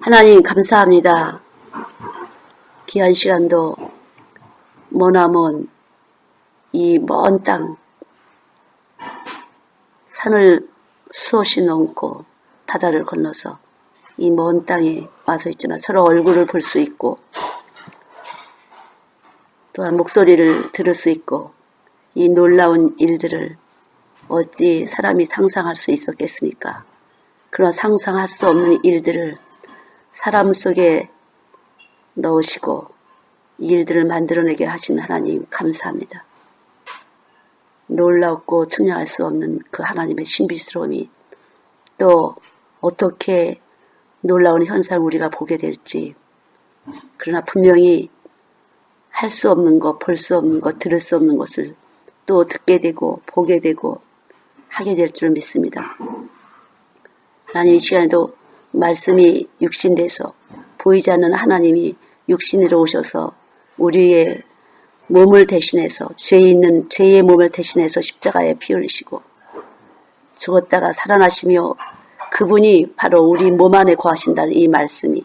하나님 감사합니다. 귀한 시간도 머나먼 이 먼 땅, 산을 수없이 넘고 바다를 건너서 이 먼 땅에 와서 있지만 서로 얼굴을 볼 수 있고 또한 목소리를 들을 수 있고 이 놀라운 일들을 어찌 사람이 상상할 수 있었겠습니까? 그런 상상할 수 없는 일들을 사람 속에 넣으시고 이 일들을 만들어내게 하신 하나님 감사합니다. 놀랍고 측량할 수 없는 그 하나님의 신비스러움이 또 어떻게 놀라운 현상을 우리가 보게 될지, 그러나 분명히 할 수 없는 것, 볼 수 없는 것, 들을 수 없는 것을 또 듣게 되고 보게 되고 하게 될 줄 믿습니다. 하나님 이 시간에도 말씀이 육신돼서 보이지 않는 하나님이 육신으로 오셔서 우리의 몸을 대신해서 죄의 몸을 대신해서 십자가에 피 흘리시고 죽었다가 살아나시며 그분이 바로 우리 몸 안에 거하신다는 이 말씀이,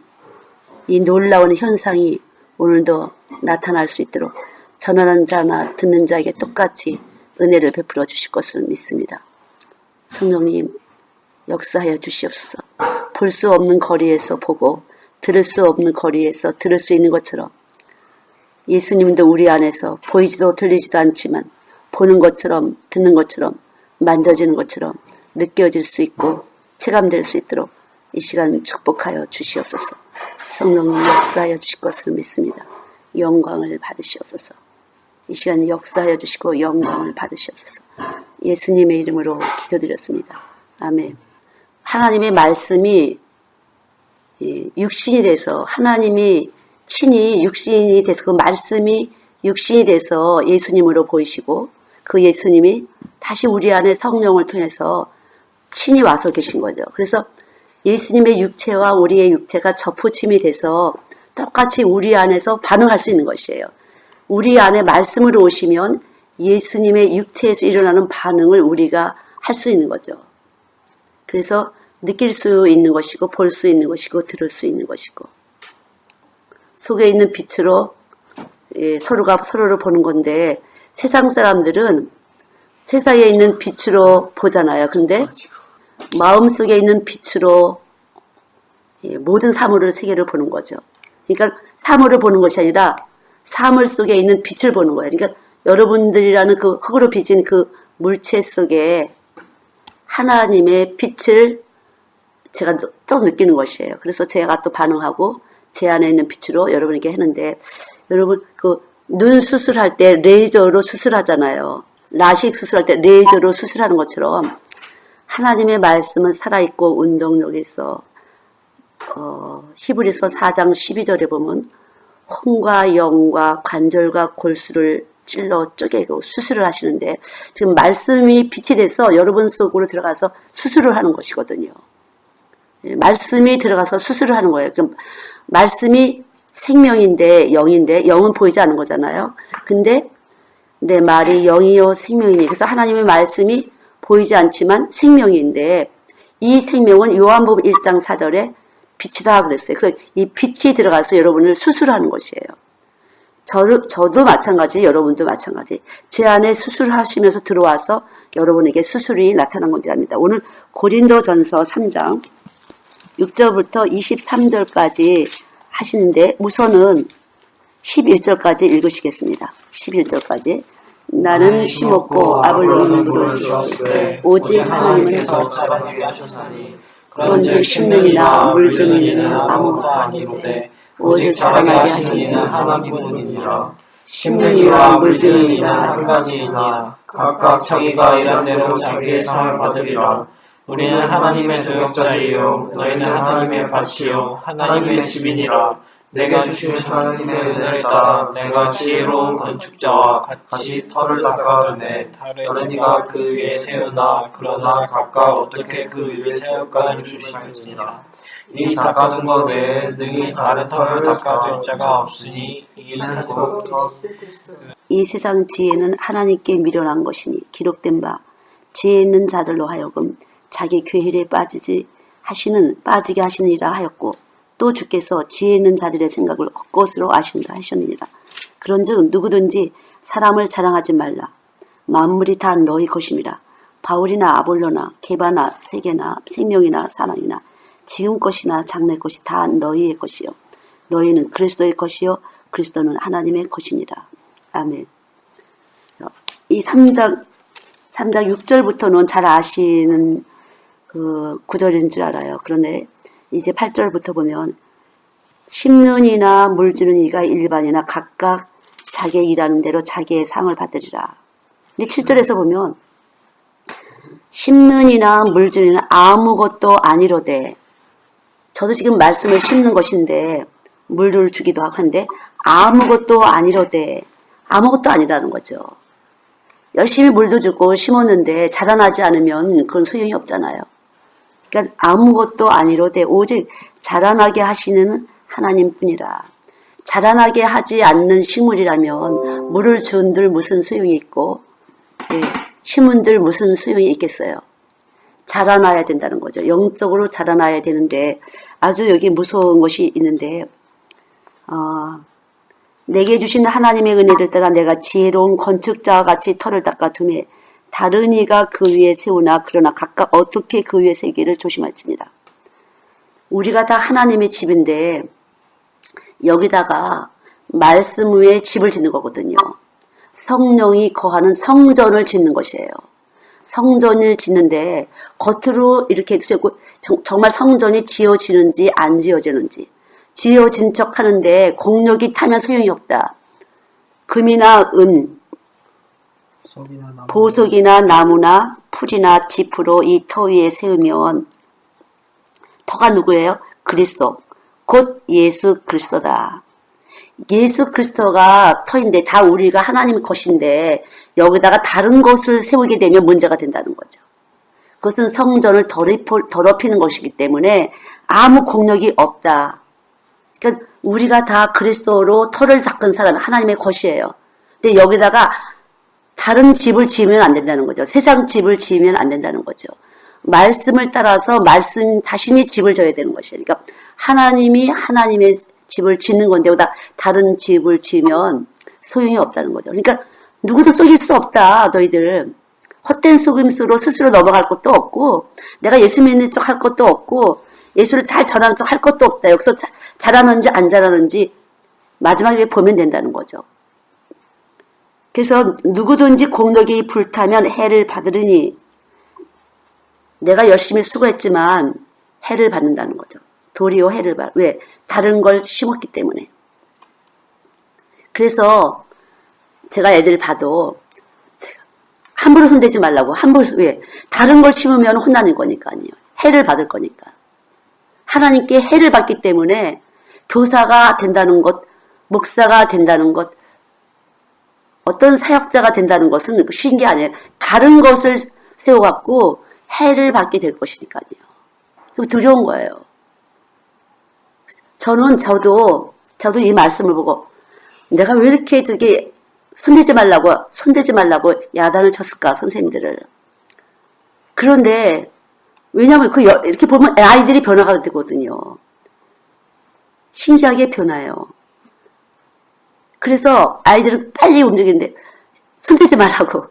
이 놀라운 현상이 오늘도 나타날 수 있도록 전하는 자나 듣는 자에게 똑같이 은혜를 베풀어 주실 것을 믿습니다. 성령님 역사하여 주시옵소서. 볼 수 없는 거리에서 보고 들을 수 없는 거리에서 들을 수 있는 것처럼 예수님도 우리 안에서 보이지도 들리지도 않지만 보는 것처럼 듣는 것처럼 만져지는 것처럼 느껴질 수 있고 체감될 수 있도록 이 시간 축복하여 주시옵소서. 성령님 역사하여 주실 것을 믿습니다. 영광을 받으시옵소서. 이 시간 역사하여 주시고 영광을 받으시옵소서. 예수님의 이름으로 기도드렸습니다. 아멘. 하나님의 말씀이 육신이 돼서 하나님이 친히 육신이 돼서 그 말씀이 육신이 돼서 예수님으로 보이시고 그 예수님이 다시 우리 안에 성령을 통해서 친히 와서 계신 거죠. 그래서 예수님의 육체와 우리의 육체가 접붙임이 돼서 똑같이 우리 안에서 반응할 수 있는 것이에요. 우리 안에 말씀으로 오시면 예수님의 육체에서 일어나는 반응을 우리가 할 수 있는 거죠. 그래서 느낄 수 있는 것이고 볼 수 있는 것이고 들을 수 있는 것이고 속에 있는 빛으로 서로가 서로를 보는 건데 세상 사람들은 세상에 있는 빛으로 보잖아요. 근데 마음속에 있는 빛으로 모든 사물을 세계를 보는 거죠. 그러니까 사물을 보는 것이 아니라 사물 속에 있는 빛을 보는 거예요. 그러니까 여러분들이라는 그 흙으로 빚은 그 물체 속에 하나님의 빛을 제가 또 느끼는 것이에요. 그래서 제가 또 반응하고 제 안에 있는 빛으로 여러분에게 했는데, 여러분 그 눈 수술할 때 레이저로 수술하잖아요. 라식 수술할 때 레이저로 수술하는 것처럼 하나님의 말씀은 살아있고 운동력이 있어. 히브리서 4장 12절에 보면 혼과 영과 관절과 골수를 찔러 쪼개고 수술을 하시는데, 지금 말씀이 빛이 돼서 여러분 속으로 들어가서 수술을 하는 것이거든요. 말씀이 들어가서 수술을 하는 거예요. 좀 말씀이 생명인데 영인데 영은 보이지 않는 거잖아요. 근데 내 말이 영이요 생명이니, 그래서 하나님의 말씀이 보이지 않지만 생명인데 이 생명은 요한복음 1장 4절에 빛이다 그랬어요. 그래서 이 빛이 들어가서 여러분을 수술하는 것이에요. 저도 마찬가지, 여러분도 마찬가지. 제 안에 수술하시면서 들어와서 여러분에게 수술이 나타난 건지 압니다. 오늘 고린도전서 3장 6절부터 23절까지 하시는데 우선은 11절까지 읽으시겠습니다. 11절까지. 나는 심었고 아볼로는 물을 주었으되 오직 하나님은 자라나게 하셨나니 그런즉 심는이나 물 주는 이는 아무것도 아니로되 오직 자라게 자라나게 하시는 이는 하시는 하나님뿐이니라. 심는 이와 물 주는 이는 한 가지이나 각각 자기가 일한 대로 자기의 상을 받으리라. 우리는 하나님의 동역자이요 너희는 하나님의 밭이요 하나님의 집이니라. 내가 주신 하나님의 은혜를 따라 내가 지혜로운 건축자와 같이 터를 닦아르네. 다른 이가 그 위에 세우나 그러나 각각 어떻게 그 위에 세울까는 주시느니라. 이 닦아둔 것 외에 능히 다른 터를 닦아둘 자가 없으니 이는 더욱더 이 세상 지혜는 하나님께 미련한 것이니 기록된 바 지혜 있는 자들로 하여금 자기 괴일에 빠지게 하시니라 하였고, 또 주께서 지혜 있는 자들의 생각을 헛것으로 아신다 하셨느니라. 그런즉 누구든지 사람을 자랑하지 말라. 만물이 다 너희 것임이라. 바울이나 아볼로나 게바나 세계나 생명이나 사망이나 지금 것이나 장래 것이 다 너희의 것이요 너희는 그리스도의 것이요 그리스도는 하나님의 것이니라. 아멘. 이 3장 6절부터는 잘 아시는 그 구절인 줄 알아요. 그런데 이제 8절부터 보면 심는 이나 물주는 이가 일반이나 각각 자기의 일하는 대로 자기의 상을 받으리라. 근데 7절에서 보면 심는 이나 물주는 이는 아무것도 아니로되, 저도 지금 말씀을 심는 것인데 물을 주기도 하는데 아무것도 아니로되, 아무것도 아니라는 거죠. 열심히 물도 주고 심었는데 자라나지 않으면 그건 소용이 없잖아요. 그러니까 아무것도 아니로되 오직 자라나게 하시는 하나님뿐이라. 자라나게 하지 않는 식물이라면 물을 준들 무슨 소용이 있고 심은들 무슨 소용이 있겠어요. 자라나야 된다는 거죠. 영적으로 자라나야 되는데 아주 여기 무서운 것이 있는데 내게 주신 하나님의 은혜를 따라 내가 지혜로운 건축자와 같이 터를 닦아 두매 다른 이가 그 위에 세우나 그러나 각각 어떻게 그 위에 세기를 조심할지니라. 우리가 다 하나님의 집인데 여기다가 말씀 위에 집을 짓는 거거든요. 성령이 거하는 성전을 짓는 것이에요. 성전을 짓는데 겉으로 이렇게 정말 성전이 지어지는지 안 지어지는지, 지어진 척 하는데 공력이 타면 소용이 없다. 금이나 은, 보석이나 나무나 풀이나 짚으로 이 터 위에 세우면, 터가 누구예요? 그리스도, 곧 예수 그리스도다. 예수 그리스도가 터인데 다 우리가 하나님의 것인데 여기다가 다른 것을 세우게 되면 문제가 된다는 거죠. 그것은 성전을 더럽히는 것이기 때문에 아무 공력이 없다. 그러니까 우리가 다 그리스도로 터를 닦은 사람, 하나님의 것이에요. 근데 여기다가 다른 집을 지으면 안 된다는 거죠. 세상 집을 지으면 안 된다는 거죠. 말씀을 따라서 말씀 자신이 집을 져야 되는 것이에요. 그러니까 하나님이 하나님의 집을 짓는 건데 여기다 다른 집을 지으면 소용이 없다는 거죠. 그러니까 누구도 속일 수 없다. 너희들 헛된 속임수로 스스로 넘어갈 것도 없고 내가 예수 믿는 척 할 것도 없고 예수를 잘 전하는 척 할 것도 없다. 여기서 잘하는지 안 잘하는지 마지막에 보면 된다는 거죠. 그래서 누구든지 공력이 불타면 해를 받으리니, 내가 열심히 수고했지만 해를 받는다는 거죠. 도리어 해를 받. 왜? 다른 걸 심었기 때문에. 그래서 제가 애들 봐도 함부로 손대지 말라고. 왜? 다른 걸 심으면 혼나는 거니까요. 해를 받을 거니까. 하나님께 해를 받기 때문에 교사가 된다는 것, 목사가 된다는 것, 어떤 사역자가 된다는 것은 쉬운 게 아니에요. 다른 것을 세워갖고 해를 받게 될 것이니까요. 좀 두려운 거예요. 저도 이 말씀을 보고 내가 왜 이렇게 손대지 말라고 야단을 쳤을까, 선생님들을. 그런데 왜냐하면 이렇게 보면 아이들이 변화가 되거든요. 신기하게 변화해요. 그래서 아이들은 빨리 움직이는데 손대지 말라고.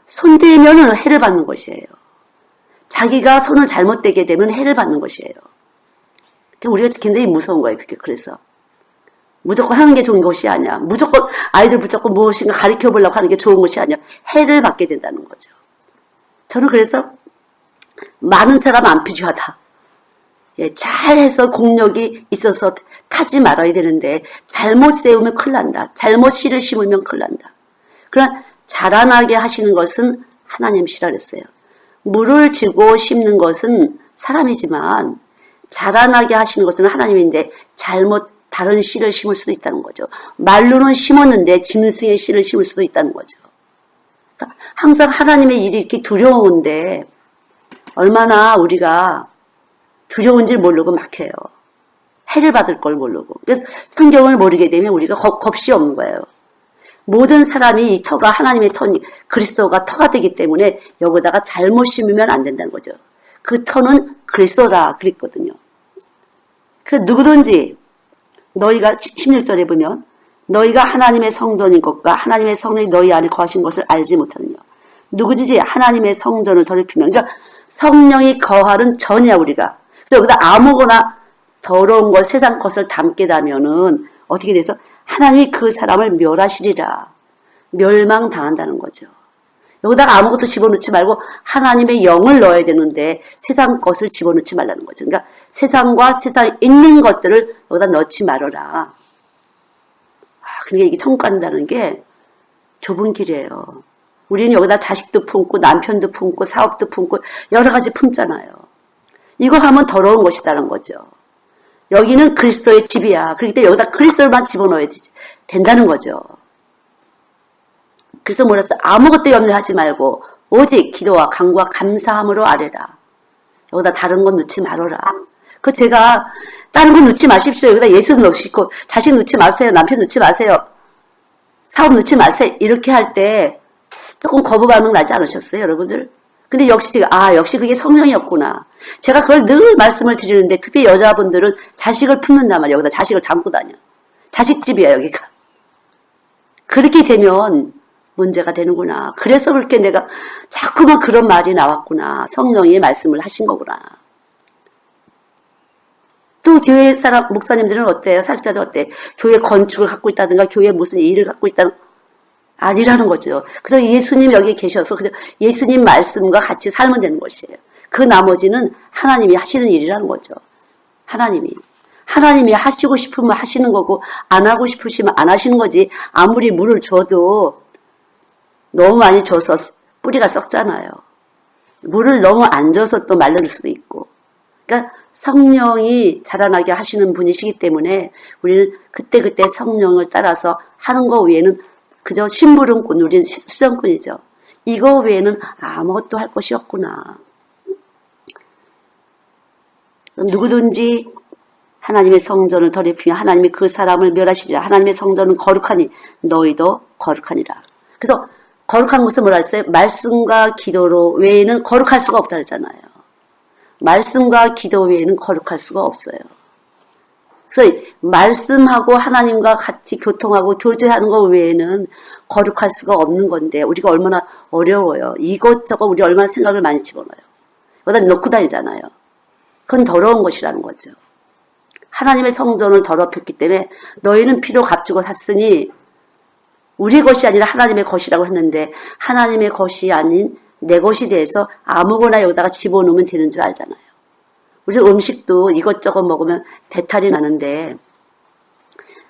손대면 해를 받는 것이에요. 자기가 손을 잘못대게 되면 해를 받는 것이에요. 우리가 굉장히 무서운 거예요. 그래서 무조건 하는 게 좋은 것이 아니야. 아이들 무조건 무엇인가 가르쳐 보려고 하는 게 좋은 것이 아니야. 해를 받게 된다는 거죠. 저는 그래서 많은 사람 안 필요하다. 잘해서 공력이 있어서 타지 말아야 되는데 잘못 세우면 큰일 난다. 잘못 씨를 심으면 큰일 난다. 그러나 자라나게 하시는 것은 하나님이시라 그랬어요. 물을 주고 심는 것은 사람이지만 자라나게 하시는 것은 하나님인데 잘못 다른 씨를 심을 수도 있다는 거죠. 말로는 심었는데 짐승의 씨를 심을 수도 있다는 거죠. 그러니까 항상 하나님의 일이 이렇게 두려운데 얼마나 우리가 두려운지 모르고 막 해요. 해를 받을 걸 모르고. 그래서 성경을 모르게 되면 우리가 겁이 없는 거예요. 모든 사람이 이 터가 하나님의 터니, 그리스도가 터가 되기 때문에 여기다가 잘못 심으면 안 된다는 거죠. 그 터는 그리스도라 그랬거든요. 그래서 누구든지 너희가 16절에 보면 너희가 하나님의 성전인 것과 하나님의 성령이 너희 안에 거하신 것을 알지 못하느냐. 누구든지 하나님의 성전을 더럽히면, 그러니까 성령이 거하는 전이야 우리가. 그래서 여기다 아무거나 더러운 것, 세상 것을 담게 되면은 어떻게 돼서 하나님이 그 사람을 멸하시리라. 멸망당한다는 거죠. 여기다가 아무것도 집어넣지 말고 하나님의 영을 넣어야 되는데 세상 것을 집어넣지 말라는 거죠. 그러니까 세상과 세상에 있는 것들을 여기다 넣지 말아라. 그러니까 이게 천국 간다는 게 좁은 길이에요. 우리는 여기다 자식도 품고 남편도 품고 사업도 품고 여러 가지 품잖아요. 이거 하면 더러운 것이다는 거죠. 여기는 그리스도의 집이야. 그렇기 때문에 여기다 그리스도만 집어넣어야 된다는 거죠. 그래서 뭐라 했어? 아무것도 염려하지 말고 오직 기도와 간구와 감사함으로 아뢰라. 여기다 다른 건 넣지 말아라. 그 제가 다른 건 넣지 마십시오. 여기다 예수 넣으시고 자식 넣지 마세요. 남편 넣지 마세요. 사업 넣지 마세요. 이렇게 할 때 조금 거부 반응 나지 않으셨어요, 여러분들? 근데 역시 그게 성령이었구나. 제가 그걸 늘 말씀을 드리는데 특히 여자분들은 자식을 품는단 말이에요. 여기다 자식을 담고 다녀. 자식집이야 여기가. 그렇게 되면 문제가 되는구나. 그래서 그렇게 내가 자꾸만 그런 말이 나왔구나. 성령이 말씀을 하신 거구나. 또 교회 사람, 목사님들은 어때요? 사역자들 어때? 교회 건축을 갖고 있다든가 교회 무슨 일을 갖고 있다든가 아니라는 거죠. 그래서 예수님 여기 계셔서 예수님 말씀과 같이 살면 되는 것이에요. 그 나머지는 하나님이 하시는 일이라는 거죠. 하나님이 하시고 싶으면 하시는 거고 안 하고 싶으시면 안 하시는 거지. 아무리 물을 줘도 너무 많이 줘서 뿌리가 썩잖아요. 물을 너무 안 줘서 또 말릴 수도 있고. 그러니까 성령이 자라나게 하시는 분이시기 때문에 우리는 그때그때 성령을 따라서 하는 거 외에는 그저 심부름꾼, 우리는 수정꾼이죠. 이거 외에는 아무것도 할 것이 없구나. 누구든지 하나님의 성전을 더럽히며 하나님이 그 사람을 멸하시리라. 하나님의 성전은 거룩하니 너희도 거룩하니라. 그래서 거룩한 것은 뭐라 했어요? 말씀과 기도로 외에는 거룩할 수가 없다 그랬잖아요. 말씀과 기도 외에는 거룩할 수가 없어요. 그래서 말씀하고 하나님과 같이 교통하고 교제하는 것 외에는 거룩할 수가 없는 건데 우리가 얼마나 어려워요. 이것저것 우리 얼마나 생각을 많이 집어넣어요. 여기다 넣고 다니잖아요. 그건 더러운 것이라는 거죠. 하나님의 성전을 더럽혔기 때문에 너희는 피로 값주고 샀으니 우리 것이 아니라 하나님의 것이라고 했는데 하나님의 것이 아닌 내 것이 대해서 아무거나 여기다가 집어넣으면 되는 줄 알잖아요. 우리 음식도 이것저것 먹으면 배탈이 나는데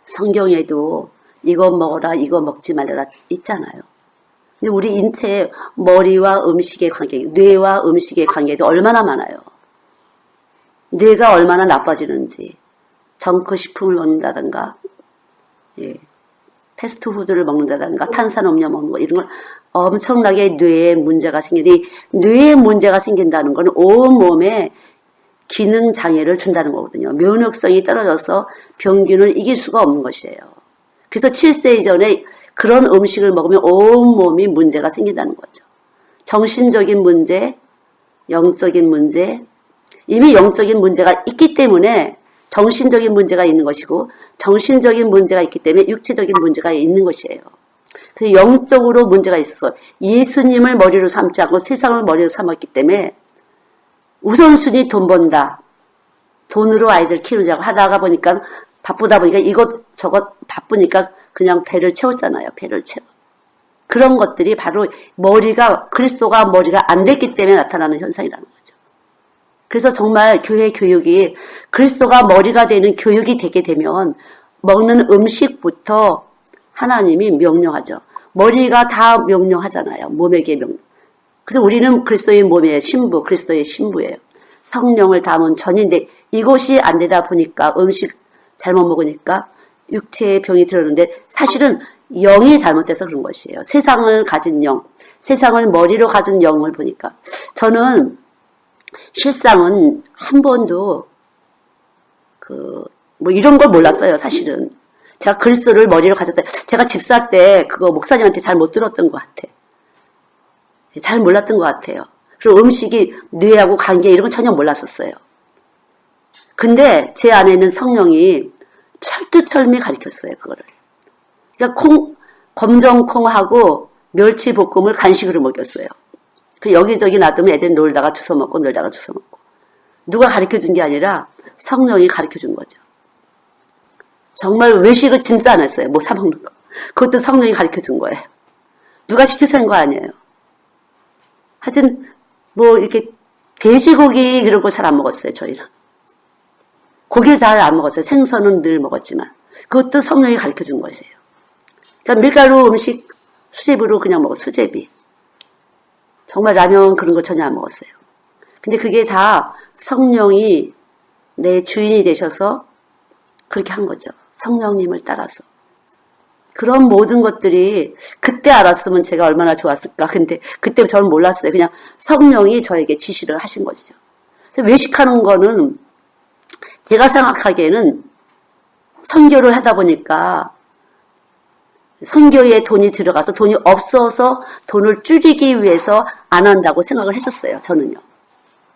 성경에도 이거 먹어라 이거 먹지 말아라 있잖아요. 근데 우리 인체 머리와 음식의 관계, 뇌와 음식의 관계도 얼마나 많아요. 뇌가 얼마나 나빠지는지 정크식품을 먹는다든가 패스트푸드를 먹는다든가 탄산음료 먹는 거 이런 걸 엄청나게 뇌에 문제가 생기니 뇌에 문제가 생긴다는 건 온몸에 기능 장애를 준다는 거거든요. 면역성이 떨어져서 병균을 이길 수가 없는 것이에요. 그래서 7세 이전에 그런 음식을 먹으면 온몸이 문제가 생긴다는 거죠. 정신적인 문제, 영적인 문제, 이미 영적인 문제가 있기 때문에 정신적인 문제가 있는 것이고 정신적인 문제가 있기 때문에 육체적인 문제가 있는 것이에요. 그래서 영적으로 문제가 있어서 예수님을 머리로 삼지 않고 세상을 머리로 삼았기 때문에 우선순위 돈 번다. 돈으로 아이들 키우자고 하다가 보니까 바쁘다 보니까 이것저것 바쁘니까 그냥 배를 채웠잖아요. 배를 채워. 그런 것들이 바로 그리스도가 머리가 안 됐기 때문에 나타나는 현상이라는 거죠. 그래서 정말 교회 교육이 그리스도가 머리가 되는 교육이 되게 되면 먹는 음식부터 하나님이 명령하죠. 머리가 다 명령하잖아요. 몸에게 명령. 그래서 우리는 그리스도의 몸의 신부, 그리스도의 신부예요. 성령을 담은 전인데 이것이 안 되다 보니까 음식 잘못 먹으니까 육체의 병이 들었는데 사실은 영이 잘못돼서 그런 것이에요. 세상을 가진 영, 세상을 머리로 가진 영을 보니까 저는 실상은 한 번도 이런 걸 몰랐어요. 사실은 제가 그리스도를 머리로 가졌다. 제가 집사 때 그거 목사님한테 잘 못 들었던 것 같아. 잘 몰랐던 것 같아요. 그리고 음식이 뇌하고 관계 이런 건 전혀 몰랐었어요. 근데 제 안에 있는 성령이 철두철미 가르쳤어요, 그거를. 그러니까 검정콩하고 멸치볶음을 간식으로 먹였어요. 그 여기저기 놔두면 애들 놀다가 주워먹고 놀다가 주워먹고. 누가 가르쳐준 게 아니라 성령이 가르쳐준 거죠. 정말 외식을 진짜 안 했어요. 뭐 사먹는 거. 그것도 성령이 가르쳐준 거예요. 누가 시켜서 한 거 아니에요. 하여튼 뭐 이렇게 돼지고기 이런 거 잘 안 먹었어요, 저희는. 고기를 잘 안 먹었어요. 생선은 늘 먹었지만. 그것도 성령이 가르쳐준 것이에요. 그러니까 밀가루 음식 수제비로 그냥 먹어, 수제비. 정말 라면 그런 거 전혀 안 먹었어요. 근데 그게 다 성령이 내 주인이 되셔서 그렇게 한 거죠. 성령님을 따라서. 그런 모든 것들이 그때 알았으면 제가 얼마나 좋았을까. 근데 그때 저는 몰랐어요. 그냥 성령이 저에게 지시를 하신 것이죠. 외식하는 거는 제가 생각하기에는 선교를 하다 보니까 선교에 돈이 들어가서 돈이 없어서 돈을 줄이기 위해서 안 한다고 생각을 했었어요. 저는요.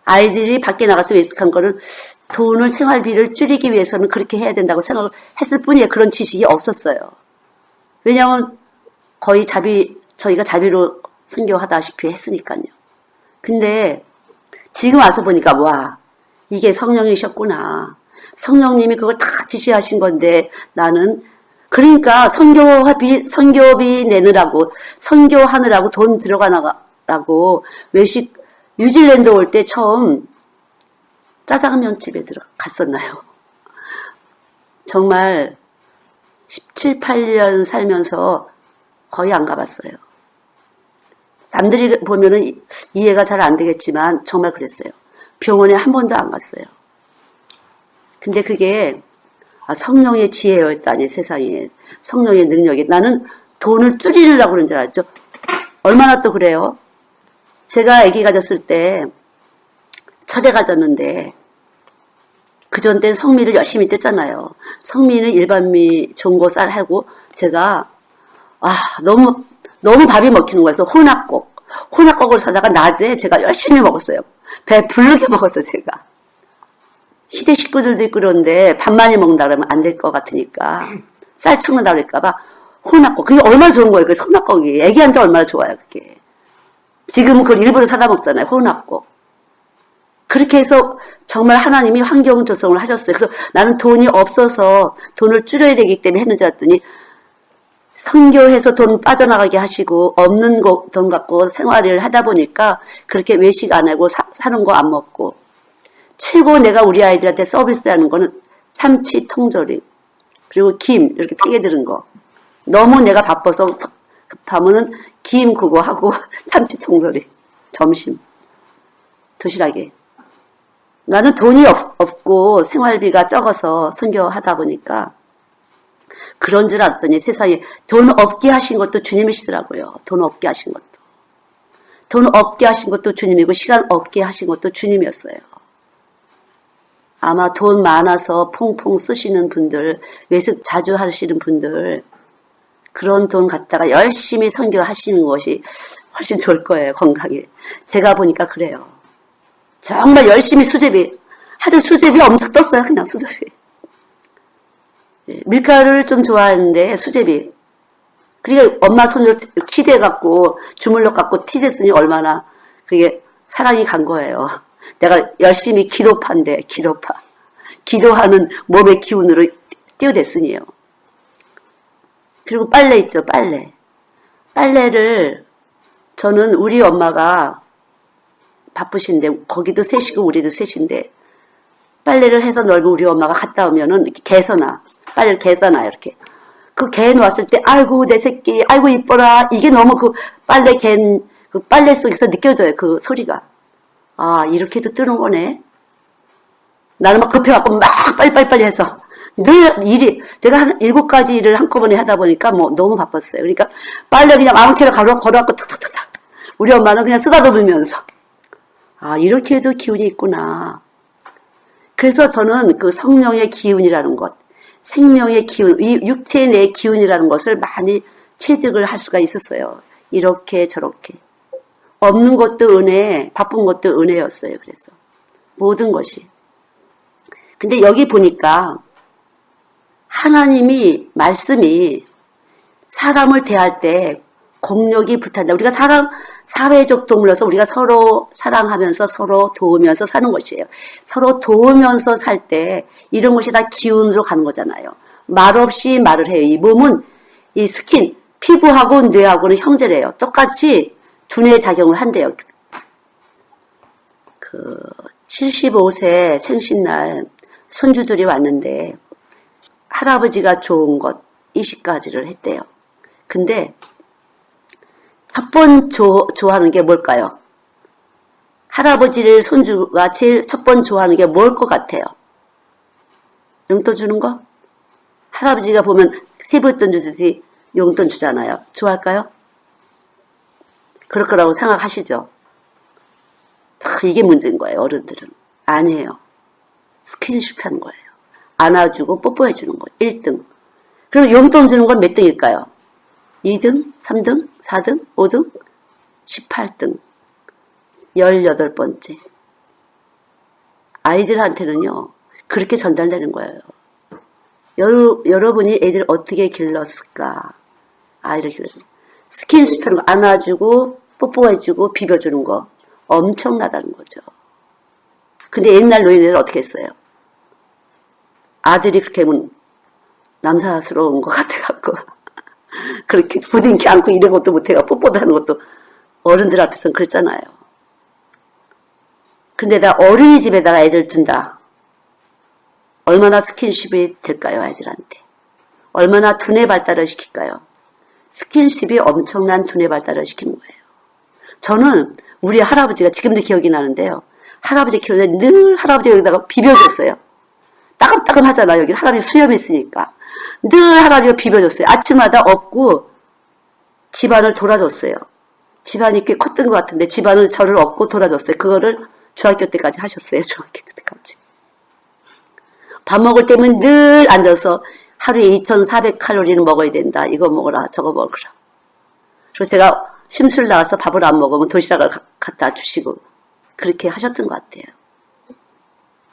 아이들이 밖에 나가서 외식한 거는 돈을 생활비를 줄이기 위해서는 그렇게 해야 된다고 생각을 했을 뿐이에요. 그런 지식이 없었어요. 왜냐하면 거의 저희가 자비로 선교하다시피 했으니까요. 근데 지금 와서 보니까 와, 이게 성령이셨구나. 성령님이 그걸 다 지시하신 건데 나는 그러니까 선교비 내느라고 선교하느라고 돈 들어가라고 외식 뉴질랜드 올 때 처음 짜장면집에 갔었나요? 정말 17, 18년 살면서 거의 안 가봤어요. 남들이 보면은 이해가 잘 안 되겠지만 정말 그랬어요. 병원에 한 번도 안 갔어요. 근데 그게 성령의 지혜였다니, 세상에. 성령의 능력이. 나는 돈을 줄이려고 그런 줄 알았죠. 얼마나 또 그래요. 제가 아기 가졌을 때 첫애 가졌는데 그전 땐 성미를 열심히 뗐잖아요. 성미는 일반미 종고 쌀 하고 제가 너무 밥이 먹히는 거여서 혼합곡을 사다가 낮에 제가 열심히 먹었어요. 배 부르게 먹었어요, 제가. 시대 식구들도 있고 그런데 밥 많이 먹는다 그러면 안 될 것 같으니까 쌀 축는다 그럴까봐 혼합곡. 그게 얼마나 좋은 거예요, 그 혼합곡이. 애기한테 얼마나 좋아요, 그게. 지금은 그걸 일부러 사다 먹잖아요, 혼합곡. 그렇게 해서 정말 하나님이 환경 조성을 하셨어요. 그래서 나는 돈이 없어서 돈을 줄여야 되기 때문에 했는 줄 알았더니 선교해서 돈 빠져나가게 하시고 없는 돈 갖고 생활을 하다 보니까 그렇게 외식 안 하고 사는 거 안 먹고 최고 내가 우리 아이들한테 서비스하는 거는 참치 통조림 그리고 김 이렇게 팽개 들은 거. 너무 내가 바빠서 급하면은 김 그거 하고 참치 통조림 점심 도시락에. 나는 돈이 없고 생활비가 적어서 선교하다 보니까 그런 줄 알았더니 세상에 돈 없게 하신 것도 주님이시더라고요. 돈 없게 하신 것도. 돈 없게 하신 것도 주님이고 시간 없게 하신 것도 주님이었어요. 아마 돈 많아서 퐁퐁 쓰시는 분들, 외식 자주 하시는 분들 그런 돈 갖다가 열심히 선교하시는 것이 훨씬 좋을 거예요. 건강에. 제가 보니까 그래요. 정말 열심히 수제비. 하도 수제비 엄청 떴어요. 그냥 수제비. 밀가루를 좀 좋아하는데 수제비. 그러니까 엄마 손으로 치대갖고 주물럭갖고 티댔으니 얼마나 그게 사랑이 간 거예요. 내가 열심히 기도파인데 기도파. 기도하는 몸의 기운으로 뛰어댔으니요. 그리고 빨래 있죠. 빨래. 빨래를 저는 우리 엄마가 바쁘신데 거기도 셋이고 우리도 셋인데 빨래를 해서 넓은 우리 엄마가 갔다 오면은 이렇게 개서나 빨래를 개서나 이렇게 그 개 놓았을 때 아이고 내 새끼 아이고 이뻐라 이게 너무 그 빨래 그 빨래 속에서 느껴져요. 그 소리가. 아 이렇게도 뜨는 거네. 나는 막 급해갖고 막 빨리빨리 해서 늘 일이 제가 한 7가지 일을 한꺼번에 하다 보니까 뭐 너무 바빴어요. 그러니까 빨래 그냥 아무렇게나 걸어갖고 탁탁탁탁 우리 엄마는 그냥 쓰다듬으면서 아 이렇게도 기운이 있구나. 그래서 저는 그 성령의 기운이라는 것 생명의 기운 이 육체의 내 기운이라는 것을 많이 체득을 할 수가 있었어요. 이렇게 저렇게 없는 것도 은혜 바쁜 것도 은혜였어요. 그래서 모든 것이 근데 여기 보니까 하나님이 말씀이 사람을 대할 때 공력이 불탄다. 우리가 사회적 동물로서 우리가 서로 사랑하면서 서로 도우면서 사는 것이에요. 서로 도우면서 살 때 이런 것이 다 기운으로 가는 거잖아요. 말없이 말을 해요. 이 몸은 이 스킨, 피부하고 뇌하고는 형제래요. 똑같이 두뇌 작용을 한대요. 75세 생신날 손주들이 왔는데 할아버지가 좋은 것 20가지를 했대요. 근데 첫 번 좋아하는 게 뭘까요? 할아버지를 손주가 제일 첫 번 좋아하는 게 뭘 것 같아요? 용돈 주는 거? 할아버지가 보면 세뱃돈 주듯이 용돈 주잖아요. 좋아할까요? 그럴 거라고 생각하시죠? 이게 문제인 거예요. 어른들은. 아니에요. 스킨십 하는 거예요. 안아주고 뽀뽀해 주는 거. 1등. 그럼 용돈 주는 건 몇 등일까요? 2등, 3등, 4등, 5등, 18등. 18번째. 아이들한테는요. 그렇게 전달되는 거예요. 여러분이 애들 어떻게 길렀을까? 아이를 길렀을까? 스킨십 하는 거 안아주고 뽀뽀해주고 비벼주는 거 엄청나다는 거죠. 근데 옛날 노인들은 어떻게 했어요? 아들이 그렇게 하면 남사스러운 것 같아갖고 그렇게 부둥켜 안고 이런 것도 못해가 뽀뽀도 하는 것도 어른들 앞에서는 그랬잖아요. 근데 나 어린이집에다가 애들 둔다. 얼마나 스킨십이 될까요, 아이들한테? 얼마나 두뇌 발달을 시킬까요? 스킨십이 엄청난 두뇌 발달을 시키는 거예요. 저는 우리 할아버지가 지금도 기억이 나는데요. 할아버지 키우는데 늘 할아버지가 여기다가 비벼줬어요. 따끔따끔 하잖아요. 여기 할아버지 수염이 있으니까. 늘 할아버지가 비벼줬어요. 아침마다 업고 집안을 돌아줬어요. 집안이 꽤 컸던 것 같은데 집안을 저를 업고 돌아줬어요. 그거를 중학교 때까지 하셨어요. 중학교 때까지. 밥 먹을 때면 늘 앉아서 하루에 2,400칼로리는 먹어야 된다. 이거 먹어라. 저거 먹어라. 그래서 제가 심술 나와서 밥을 안 먹으면 도시락을 갖다 주시고 그렇게 하셨던 것 같아요.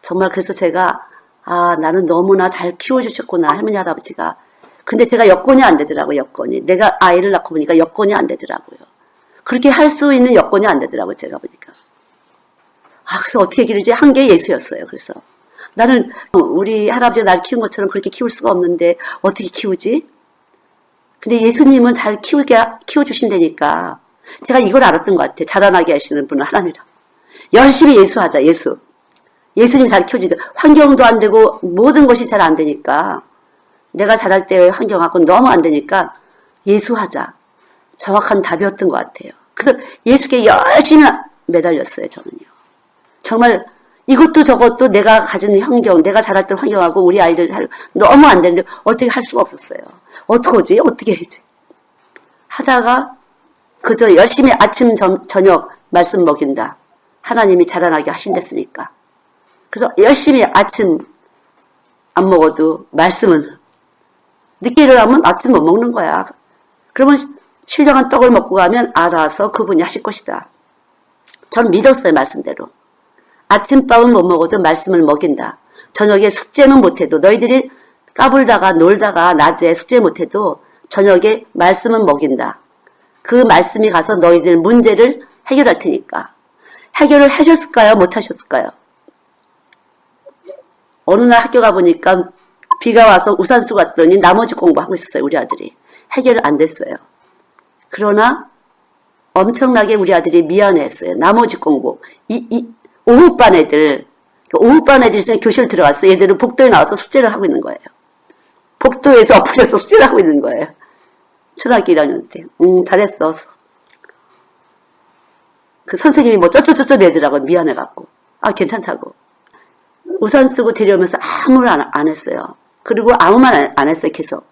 정말 그래서 제가 나는 너무나 잘 키워주셨구나 할머니 할아버지가. 근데 제가 여건이 안 되더라고요. 여건이. 내가 아이를 낳고 보니까 여건이 안 되더라고요. 그렇게 할 수 있는 여건이 안 되더라고요. 제가 보니까. 그래서 어떻게 기르지? 한 게 예수였어요. 그래서 나는 우리 할아버지가 날 키운 것처럼 그렇게 키울 수가 없는데 어떻게 키우지? 근데 예수님은 잘 키워주신다니까 제가 이걸 알았던 것 같아요. 자라나게 하시는 분은 하나님이라. 열심히 예수하자. 예수님 잘 키워주니까 환경도 안 되고 모든 것이 잘 안 되니까 내가 자랄 때의 환경하고 너무 안 되니까 예수하자. 정확한 답이었던 것 같아요. 그래서 예수께 열심히 매달렸어요. 저는요. 정말 이것도 저것도 내가 가진 환경, 내가 자랄 때 환경하고 우리 아이들 너무 안 되는데 어떻게 할 수가 없었어요. 어떡하지? 어떻게 해야지? 하다가 그저 열심히 아침, 저녁 말씀 먹인다. 하나님이 자라나게 하신댔으니까. 그래서 열심히 아침 안 먹어도 말씀은 늦게 일어나면 아침 못 먹는 거야. 그러면 신령한 떡을 먹고 가면 알아서 그분이 하실 것이다. 전 믿었어요. 말씀대로. 아침밥은 못 먹어도 말씀을 먹인다. 저녁에 숙제는 못해도 너희들이 까불다가 놀다가 낮에 숙제 못해도 저녁에 말씀은 먹인다. 그 말씀이 가서 너희들 문제를 해결할 테니까. 해결을 하셨을까요? 못하셨을까요? 어느 날 학교 가보니까 비가 와서 우산 쓰고 왔더니 나머지 공부하고 있었어요. 우리 아들이. 해결 안 됐어요. 그러나 엄청나게 우리 아들이 미안했어요. 나머지 공부. 오후반 애들이 있으면 교실 들어갔어요. 얘들은 복도에 나와서 숙제를 하고 있는 거예요. 복도에서 엎어져서 숙제를 하고 있는 거예요. 초등학교 1학년 때. 잘했어. 그 선생님이 뭐 쩌쩌쩌쩌 매더라고 미안해갖고. 괜찮다고. 우산 쓰고 데려오면서 아무 말 안 했어요. 그리고 아무 말 안 했어요. 계속.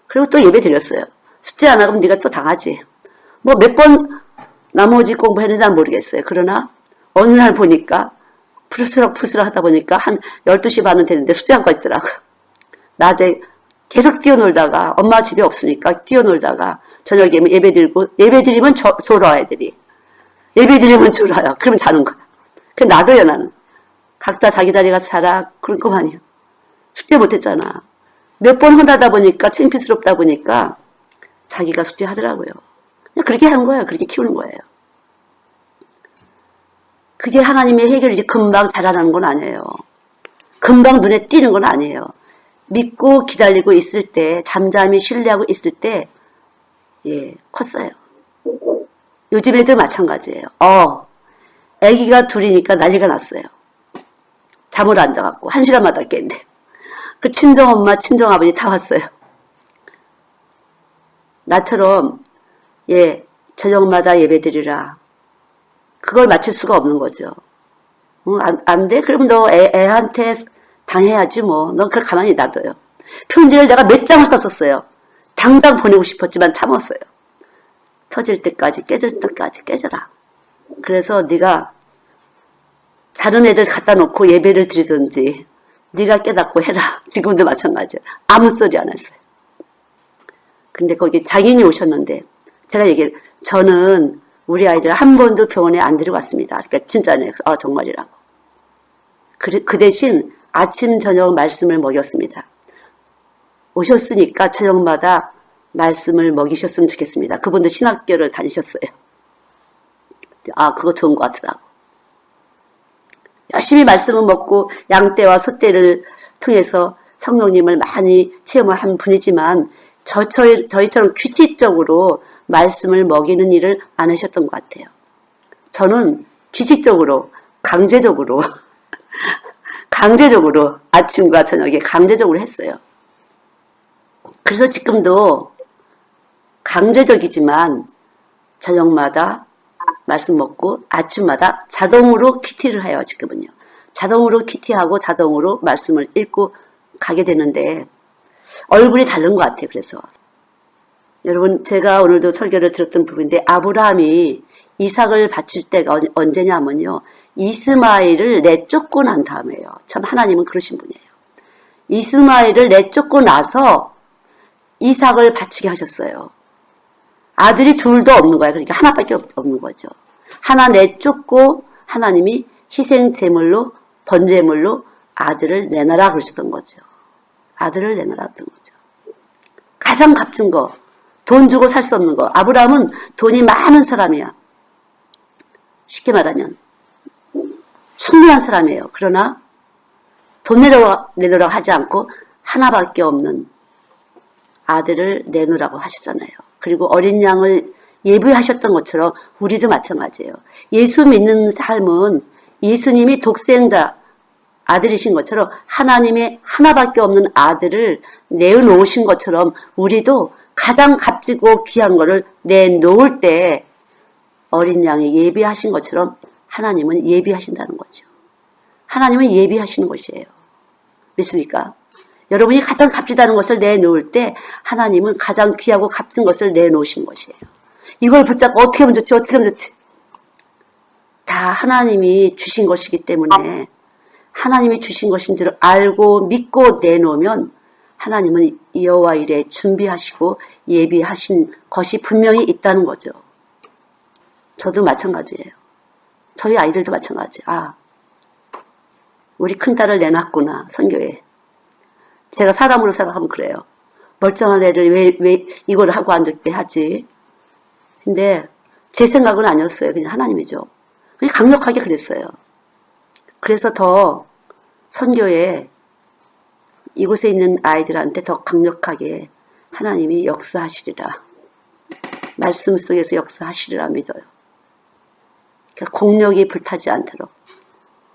그리고 또 예배 드렸어요. 숙제 안 하면 네가 또 당하지. 뭐 몇 번 나머지 공부했는지 난 모르겠어요. 그러나 어느 날 보니까 푸르스럭 하다 보니까 한 12시 반은 되는데 숙제한 거 있더라고요. 낮에 계속 뛰어놀다가 엄마 집에 없으니까 뛰어놀다가 저녁에 예배 드리면 졸아 애들이. 예배 드리면 졸아요. 그러면 자는 거야. 그럼 놔둬요 나는. 각자 자기 자리가 자라. 그럴 거만이야. 숙제 못했잖아. 몇 번 혼나다 보니까 창피스럽다 보니까 자기가 숙제하더라고요. 그냥 그렇게 하는 거예요. 그렇게 키우는 거예요. 그게 하나님의 해결이지 금방 자라나는 건 아니에요. 금방 눈에 띄는 건 아니에요. 믿고 기다리고 있을 때, 잠잠히 신뢰하고 있을 때, 컸어요. 요즘 애들 마찬가지예요. 애기가 둘이니까 난리가 났어요. 잠을 안 자갖고 1시간마다 깼는데. 그 친정엄마, 친정아버지 다 왔어요. 나처럼, 저녁마다 예배드리라. 그걸 맞출 수가 없는 거죠. 안 돼? 그럼 너 애한테 당해야지 뭐. 넌 그걸 가만히 놔둬요. 편지를 내가 몇 장을 썼었어요. 당장 보내고 싶었지만 참았어요. 터질 때까지 깨질 때까지 깨져라. 그래서 네가 다른 애들 갖다 놓고 예배를 드리든지 네가 깨닫고 해라. 지금도 마찬가지예요. 아무 소리 안 했어요. 근데 거기 장인이 오셨는데 제가 얘기해요. 저는 우리 아이들 한 번도 병원에 안 데리고 왔습니다. 그러니까 진짜네요. 정말이라고. 그 대신 아침 저녁 말씀을 먹였습니다. 오셨으니까 저녁마다 말씀을 먹이셨으면 좋겠습니다. 그분도 신학교를 다니셨어요. 그거 좋은 것 같더라고. 열심히 말씀을 먹고 양떼와 소떼를 통해서 성령님을 많이 체험을 한 분이지만 저희처럼 규칙적으로 말씀을 먹이는 일을 안 하셨던 것 같아요. 저는 규칙적으로 강제적으로 아침과 저녁에 강제적으로 했어요. 그래서 지금도 강제적이지만 저녁마다 말씀 먹고 아침마다 자동으로 큐티를 해요. 지금은요. 자동으로 큐티하고 자동으로 말씀을 읽고 가게 되는데 얼굴이 다른 것 같아요. 그래서 여러분 제가 오늘도 설교를 들었던 부분인데 아브라함이 이삭을 바칠 때가 언제냐면요. 이스마엘을 내쫓고 난 다음에요. 참 하나님은 그러신 분이에요. 이스마엘을 내쫓고 나서 이삭을 바치게 하셨어요. 아들이 둘도 없는 거야. 그러니까 하나밖에 없는 거죠. 하나 내쫓고 하나님이 희생제물로 번제물로 아들을 내놔라 그러셨던 거죠. 아들을 내놔라 그랬던 거죠. 가장 값진 거. 돈 주고 살 수 없는 거. 아브라함은 돈이 많은 사람이야. 쉽게 말하면 충분한 사람이에요. 그러나 돈 내놓으라고 하지 않고 하나밖에 없는 아들을 내놓으라고 하셨잖아요. 그리고 어린 양을 예비하셨던 것처럼 우리도 마찬가지예요. 예수 믿는 삶은 예수님이 독생자 아들이신 것처럼 하나님의 하나밖에 없는 아들을 내어놓으신 것처럼 우리도 가장 값지고 귀한 거를 내놓을 때 어린 양이 예비하신 것처럼 하나님은 예비하신다는 거죠. 하나님은 예비하시는 것이에요. 믿습니까? 여러분이 가장 값지다는 것을 내놓을 때 하나님은 가장 귀하고 값진 것을 내놓으신 것이에요. 이걸 붙잡고 어떻게 하면 좋지? 어떻게 하면 좋지? 다 하나님이 주신 것이기 때문에 하나님이 주신 것인 줄 알고 믿고 내놓으면 하나님은 여호와 일에 준비하시고 예비하신 것이 분명히 있다는 거죠. 저도 마찬가지예요. 저희 아이들도 마찬가지. 우리 큰딸을 내놨구나 선교에. 제가 사람으로 생각하면 그래요. 멀쩡한 애를 왜 이걸 하고 앉게 하지? 근데 제 생각은 아니었어요. 그냥 하나님이죠. 그냥 강력하게 그랬어요. 그래서 더 선교에 이곳에 있는 아이들한테 더 강력하게 하나님이 역사하시리라. 말씀 속에서 역사하시리라 믿어요. 그러니까 공력이 불타지 않도록.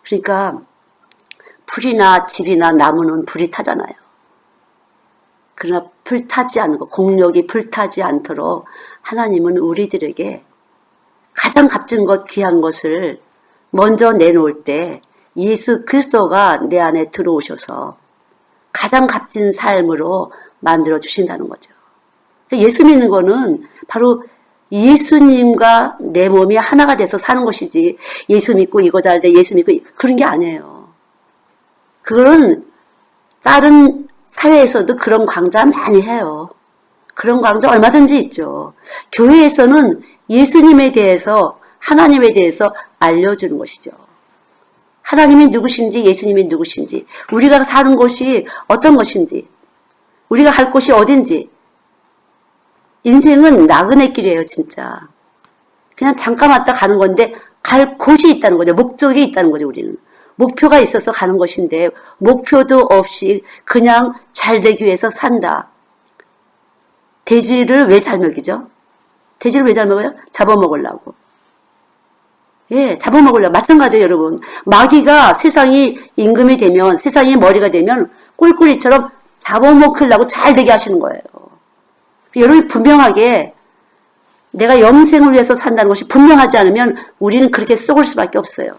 그러니까 불이나 집이나 나무는 불이 타잖아요. 그러나 불타지 않고 공력이 불타지 않도록 하나님은 우리들에게 가장 값진 것, 귀한 것을 먼저 내놓을 때 예수 그리스도가 내 안에 들어오셔서 가장 값진 삶으로 만들어 주신다는 거죠. 예수 믿는 거는 바로 예수님과 내 몸이 하나가 돼서 사는 것이지 예수 믿고 이거 잘 돼, 예수 믿고 그런 게 아니에요. 그거는 다른 사회에서도 그런 강좌 많이 해요. 그런 강좌 얼마든지 있죠. 교회에서는 예수님에 대해서 하나님에 대해서 알려주는 것이죠. 하나님이 누구신지 예수님이 누구신지 우리가 사는 곳이 어떤 것인지 우리가 갈 곳이 어딘지 인생은 나그네 길이에요 진짜. 그냥 잠깐 왔다 가는 건데 갈 곳이 있다는 거죠. 목적이 있다는 거죠. 우리는 목표가 있어서 가는 것인데 목표도 없이 그냥 잘 되기 위해서 산다. 돼지를 왜 잘 먹이죠? 돼지를 왜 잘 먹어요? 잡아먹으려고. 예, 잡아먹으려고. 마찬가지예요, 여러분. 마귀가 세상이 임금이 되면, 세상이 머리가 되면 꿀꿀이처럼 잡아먹으려고 잘 되게 하시는 거예요. 여러분이 분명하게 내가 영생을 위해서 산다는 것이 분명하지 않으면 우리는 그렇게 속을 수밖에 없어요.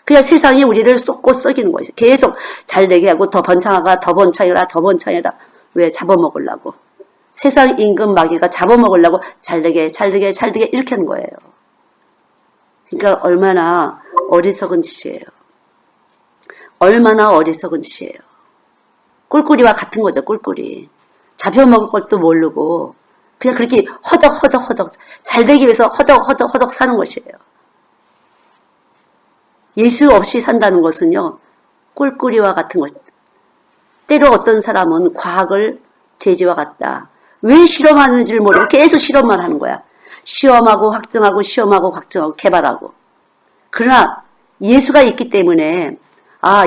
그냥 세상이 우리를 쏟고 썩이는 거예요. 계속 잘 되게 하고 더 번창하라, 더 번창해라, 더 번창해라. 왜? 잡아먹으려고. 세상 임금 마귀가 잡아먹으려고 잘 되게, 잘 되게, 잘 되게 이렇게 하는 거예요. 그러니까 얼마나 어리석은 짓이에요. 얼마나 어리석은 짓이에요. 꿀꿀이와 같은 거죠, 꿀꿀이. 잡혀먹을 것도 모르고 그냥 그렇게 허덕 잘 되기 위해서 허덕 사는 것이에요. 예수 없이 산다는 것은요, 꿀꿀이와 같은 것. 때로 어떤 사람은 과학을 돼지와 같다. 왜 실험하는지를 모르고 계속 실험만 하는 거야. 시험하고 확증하고 시험하고 확증하고 개발하고. 그러나 예수가 있기 때문에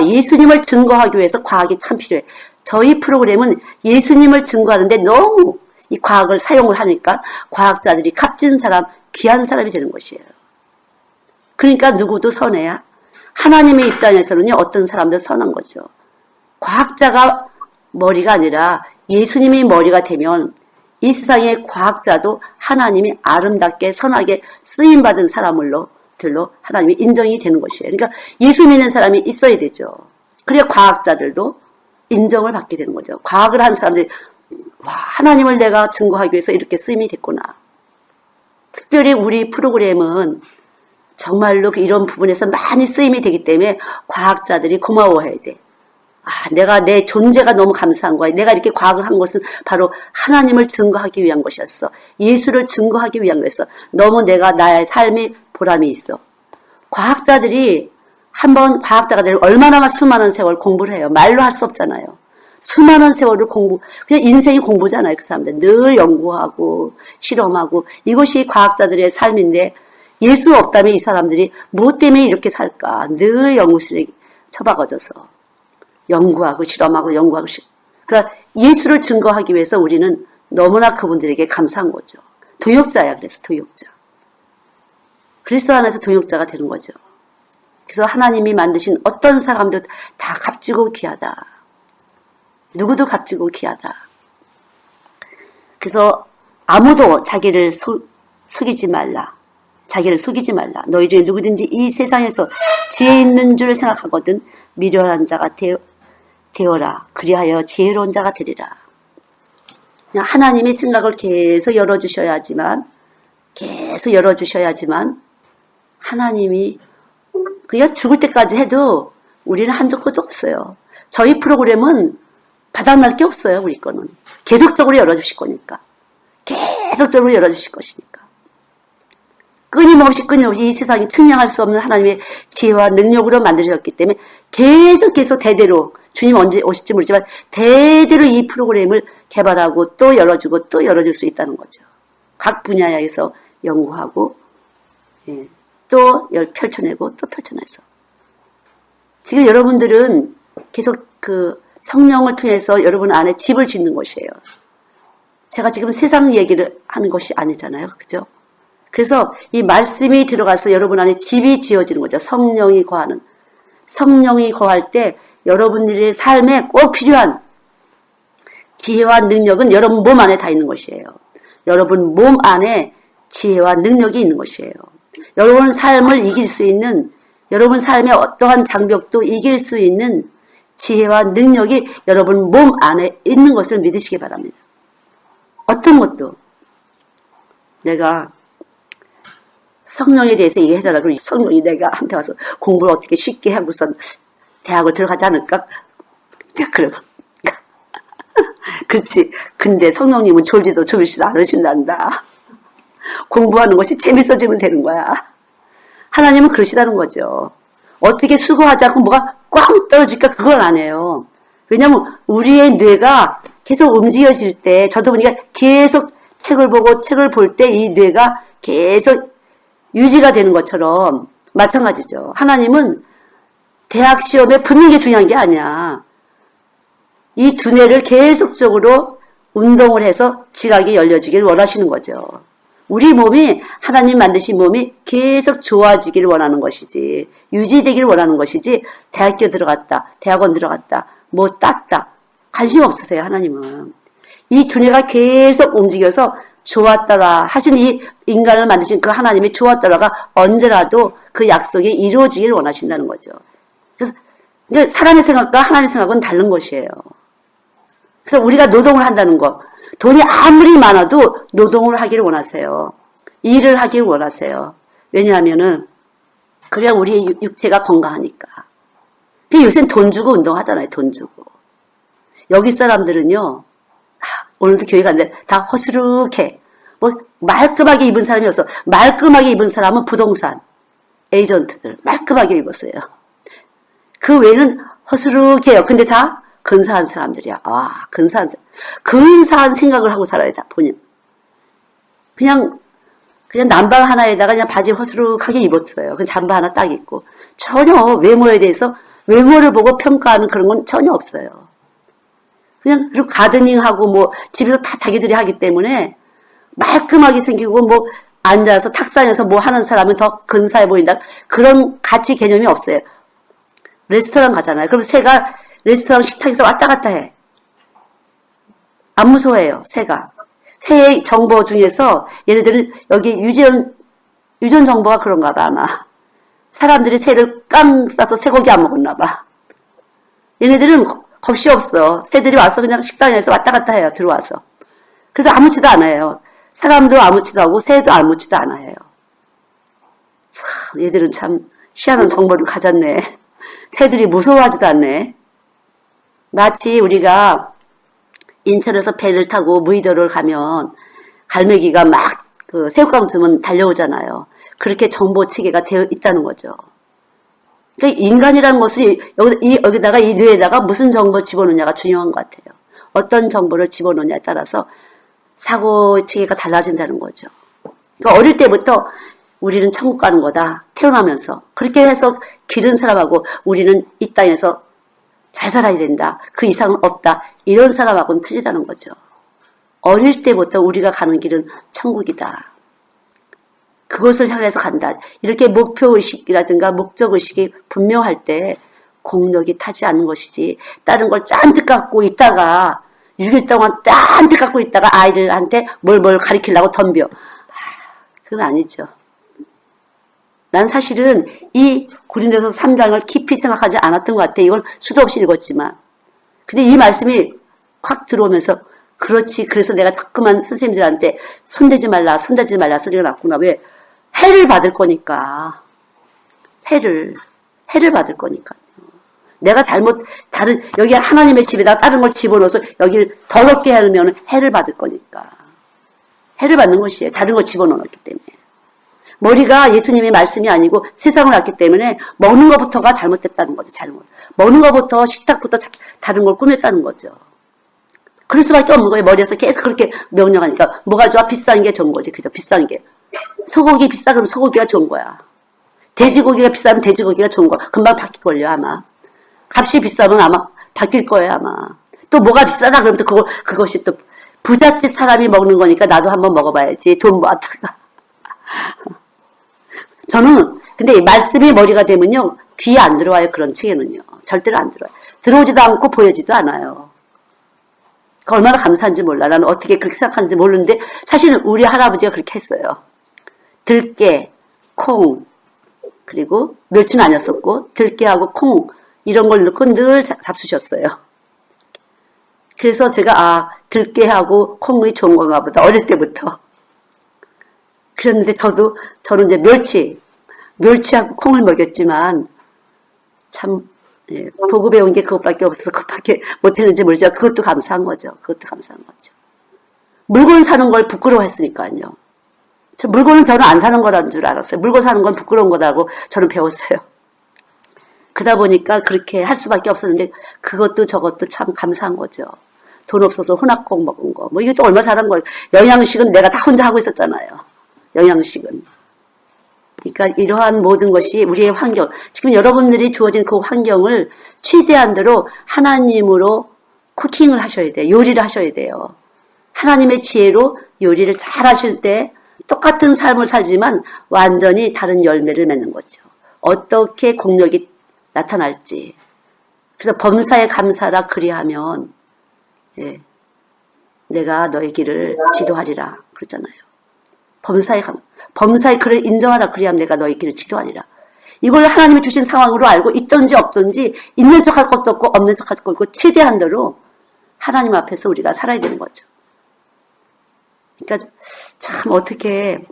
예수님을 증거하기 위해서 과학이 참 필요해. 저희 프로그램은 예수님을 증거하는데 너무 이 과학을 사용을 하니까 과학자들이 값진 사람, 귀한 사람이 되는 것이에요. 그러니까 누구도 선해야 하나님의 입장에서는요, 어떤 사람도 선한 거죠. 과학자가 머리가 아니라 예수님이 머리가 되면 이 세상의 과학자도 하나님이 아름답게 선하게 쓰임받은 사람으로 하나님이 인정이 되는 것이에요. 그러니까 예수 믿는 사람이 있어야 되죠. 그래야 과학자들도 인정을 받게 되는 거죠. 과학을 하는 사람들이 하나님을 내가 증거하기 위해서 이렇게 쓰임이 됐구나. 특별히 우리 프로그램은 정말로 이런 부분에서 많이 쓰임이 되기 때문에 과학자들이 고마워해야 돼. 내가 내 존재가 너무 감사한 거야. 내가 이렇게 과학을 한 것은 바로 하나님을 증거하기 위한 것이었어. 예수를 증거하기 위한 것이었어. 너무 내가 나의 삶이 보람이 있어. 과학자들이 한번 과학자가 되면 얼마나 수많은 세월 공부를 해요. 말로 할 수 없잖아요. 수많은 세월을 그냥 인생이 공부잖아요. 그 사람들 늘 연구하고 실험하고 이것이 과학자들의 삶인데 예수 없다면 이 사람들이 무엇 때문에 이렇게 살까? 늘 연구실에 처박아져서 연구하고 실험하고 그러니까 예수를 증거하기 위해서 우리는 너무나 그분들에게 감사한 거죠. 도역자야. 그래서 도역자. 그리스도 안에서 도역자가 되는 거죠. 그래서 하나님이 만드신 어떤 사람도 다 값지고 귀하다. 누구도 값지고 귀하다. 그래서 아무도 자기를 속이지 말라. 자기를 속이지 말라. 너희 중에 누구든지 이 세상에서 지혜 있는 줄 생각하거든 미련한 자가 되어라. 그리하여 지혜로운 자가 되리라. 그냥 하나님의 생각을 계속 열어주셔야지만 하나님이 그냥 죽을 때까지 해도 우리는 한두 것도 없어요. 저희 프로그램은 바닥날 게 없어요. 우리 거는 계속적으로 열어주실 거니까. 계속적으로 열어주실 것이니까. 끊임없이 이 세상이 측량할 수 없는 하나님의 지혜와 능력으로 만들어졌기 때문에 계속 대대로 주님 언제 오실지 모르지만 대대로 이 프로그램을 개발하고 또 열어주고 또 열어줄 수 있다는 거죠. 각 분야에서 연구하고 또 펼쳐내고 또 펼쳐내서 지금 여러분들은 계속 그 성령을 통해서 여러분 안에 집을 짓는 것이에요. 제가 지금 세상 얘기를 하는 것이 아니잖아요. 그죠? 그래서 이 말씀이 들어가서 여러분 안에 집이 지어지는 거죠. 성령이 거할 때 여러분들의 삶에 꼭 필요한 지혜와 능력은 여러분 몸 안에 다 있는 것이에요. 여러분 몸 안에 지혜와 능력이 있는 것이에요. 여러분 삶을 이길 수 있는, 여러분 삶의 어떠한 장벽도 이길 수 있는 지혜와 능력이 여러분 몸 안에 있는 것을 믿으시기 바랍니다. 어떤 것도 내가 성령에 대해서 얘기하잖아. 그리고 성령이 내가 한테 와서 공부를 어떻게 쉽게 하고서 대학을 들어가지 않을까? 그러면 그렇지. 근데 성령님은 졸지도 주무시지도 않으신단다. 공부하는 것이 재밌어지면 되는 거야. 하나님은 그러시다는 거죠. 어떻게 수고하지 않고 뭐가 꽝 떨어질까 그건 아니에요. 왜냐면 우리의 뇌가 계속 움직여질 때 저도 보니까 계속 책을 보고 책을 볼 때 이 뇌가 계속 유지가 되는 것처럼 마찬가지죠. 하나님은 대학 시험에 붙는 게 중요한 게 아니야. 이 두뇌를 계속적으로 운동을 해서 지각이 열려지기를 원하시는 거죠. 우리 몸이 하나님 만드신 몸이 계속 좋아지기를 원하는 것이지 유지되기를 원하는 것이지 대학교 들어갔다 대학원 들어갔다 뭐 땄다 관심 없으세요. 하나님은 이 두뇌가 계속 움직여서 좋았더라 하신 이 인간을 만드신 그 하나님이 좋았더라가 언제라도 그 약속이 이루어지기를 원하신다는 거죠. 그래서 사람의 생각과 하나님의 생각은 다른 것이에요. 그래서 우리가 노동을 한다는 것, 돈이 아무리 많아도 노동을 하기를 원하세요. 일을 하기를 원하세요. 왜냐하면은 그래야 우리 육체가 건강하니까. 요새는 돈 주고 운동하잖아요. 돈 주고. 여기 사람들은요. 오늘도 교회 갔는데 다 허스룩해. 뭐 말끔하게 입은 사람이 없어. 말끔하게 입은 사람은 부동산 에이전트들 말끔하게 입었어요. 그 외에는 허스룩해요. 근데 다 근사한 사람들이야. 근사한 생각을 하고 살아야 돼. 본인. 그냥 남방 하나에다가 그냥 바지 허스룩하게 입었어요. 그 잠바 하나 딱 입고. 전혀 외모에 대해서 외모를 보고 평가하는 그런 건 전혀 없어요. 그냥 그리고 가드닝하고 뭐 집에서 다 자기들이 하기 때문에 말끔하게 생기고 뭐 앉아서 탁상에서 뭐 하는 사람은 더 근사해 보인다. 그런 가치 개념이 없어요. 레스토랑 가잖아요. 그럼 새가 레스토랑 식탁에서 왔다 갔다 해. 안 무서워해요. 새가. 새의 정보 중에서 얘네들은 여기 유전 정보가 그런가 봐 아마. 사람들이 새를 깡 싸서 쇠고기 안 먹었나 봐. 얘네들은 겁이 없어. 새들이 와서 그냥 식당에서 왔다 갔다 해요. 들어와서. 그래서 아무렇지도 않아요. 사람도 아무렇지도 않고 새도 아무렇지도 않아요. 참 얘들은 참 희한한 정보를 가졌네. 새들이 무서워하지도 않네. 마치 우리가 인천에서 배를 타고 무의도를 가면 갈매기가 막 그 새우깡 주면 달려오잖아요. 그렇게 정보 체계가 되어 있다는 거죠. 그러니까 인간이라는 것이 여기다가 이 뇌에다가 무슨 정보 집어넣느냐가 중요한 것 같아요. 어떤 정보를 집어넣느냐에 따라서 사고 체계가 달라진다는 거죠. 그러니까 어릴 때부터 우리는 천국 가는 거다. 태어나면서. 그렇게 해서 기른 사람하고 우리는 이 땅에서 잘 살아야 된다. 그 이상은 없다. 이런 사람하고는 틀리다는 거죠. 어릴 때부터 우리가 가는 길은 천국이다. 그것을 향해서 간다. 이렇게 목표의식이라든가 목적의식이 분명할 때 공력이 타지 않는 것이지 다른 걸 짠뜩 갖고 있다가 6일 동안 짠뜩 갖고 있다가 아이들한테 뭘 가리키려고 덤벼. 그건 아니죠. 난 사실은 이 고린도서 3장을 깊이 생각하지 않았던 것 같아. 이건 수도 없이 읽었지만. 근데 이 말씀이 확 들어오면서 그렇지. 그래서 내가 자꾸만 선생님들한테 손대지 말라 소리가 났구나. 왜? 해를 받을 거니까. 해를 받을 거니까. 내가 여기 하나님의 집에다 다른 걸 집어넣어서 여기를 더럽게 하면 해를 받을 거니까. 해를 받는 것이에요. 다른 걸 집어넣었기 때문에. 머리가 예수님의 말씀이 아니고 세상을 왔기 때문에 먹는 것부터가 잘못됐다는 거죠. 먹는 것부터 식탁부터 다른 걸 꾸몄다는 거죠. 그럴 수밖에 없는 거예요. 머리에서 계속 그렇게 명령하니까 뭐가 좋아? 비싼 게 좋은 거지. 그죠? 비싼 게. 소고기 비싸 그러면 소고기가 좋은 거야. 돼지고기가 비싸면 돼지고기가 좋은 거야. 금방 바뀔걸요 아마. 값이 비싸면 아마 바뀔 거예요 아마. 또 뭐가 비싸다 그러면 또 그것이 또 부잣집 사람이 먹는 거니까 나도 한번 먹어봐야지. 돈 모았다가. 저는 근데 말씀이 머리가 되면요 귀에 안 들어와요. 그런 책에는요. 절대로 안 들어와요. 들어오지도 않고 보여지도 않아요. 얼마나 감사한지 몰라. 나는 어떻게 그렇게 생각하는지 모르는데 사실은 우리 할아버지가 그렇게 했어요. 들깨, 콩, 그리고 멸치는 아니었었고 들깨하고 콩 이런 걸 넣고 늘 잡수셨어요. 그래서 제가 들깨하고 콩이 좋은 건가 보다. 어릴 때부터. 그랬는데 저는 이제 멸치하고 콩을 먹였지만 참 보고 배운 게 그것밖에 없어서 그것밖에 못했는지 모르지만 그것도 감사한 거죠. 물건 사는 걸 부끄러워했으니까요. 물건은 저는 안 사는 거라는 줄 알았어요. 물건 사는 건 부끄러운 거라고 저는 배웠어요. 그러다 보니까 그렇게 할 수밖에 없었는데 그것도 저것도 참 감사한 거죠. 돈 없어서 혼합국 먹은 거. 뭐 이것도 얼마 잘한 거예요. 영양식은 내가 다 혼자 하고 있었잖아요. 영양식은. 그러니까 이러한 모든 것이 우리의 환경, 지금 여러분들이 주어진 그 환경을 최대한 대로 하나님으로 쿠킹을 하셔야 돼요. 요리를 하셔야 돼요. 하나님의 지혜로 요리를 잘 하실 때 똑같은 삶을 살지만 완전히 다른 열매를 맺는 거죠. 어떻게 공력이 나타날지. 그래서 범사에 감사라 그리하면 예, 내가 너의 길을 지도하리라 그랬잖아요. 범사의 글을 인정하라 그리하면 내가 너의 길을 지도하리라. 이걸 하나님이 주신 상황으로 알고 있든지 없든지 있는 척할 것도 없고 없는 척할 것도 없고 최대한 대로 하나님 앞에서 우리가 살아야 되는 거죠. 그러니까 참 어떻게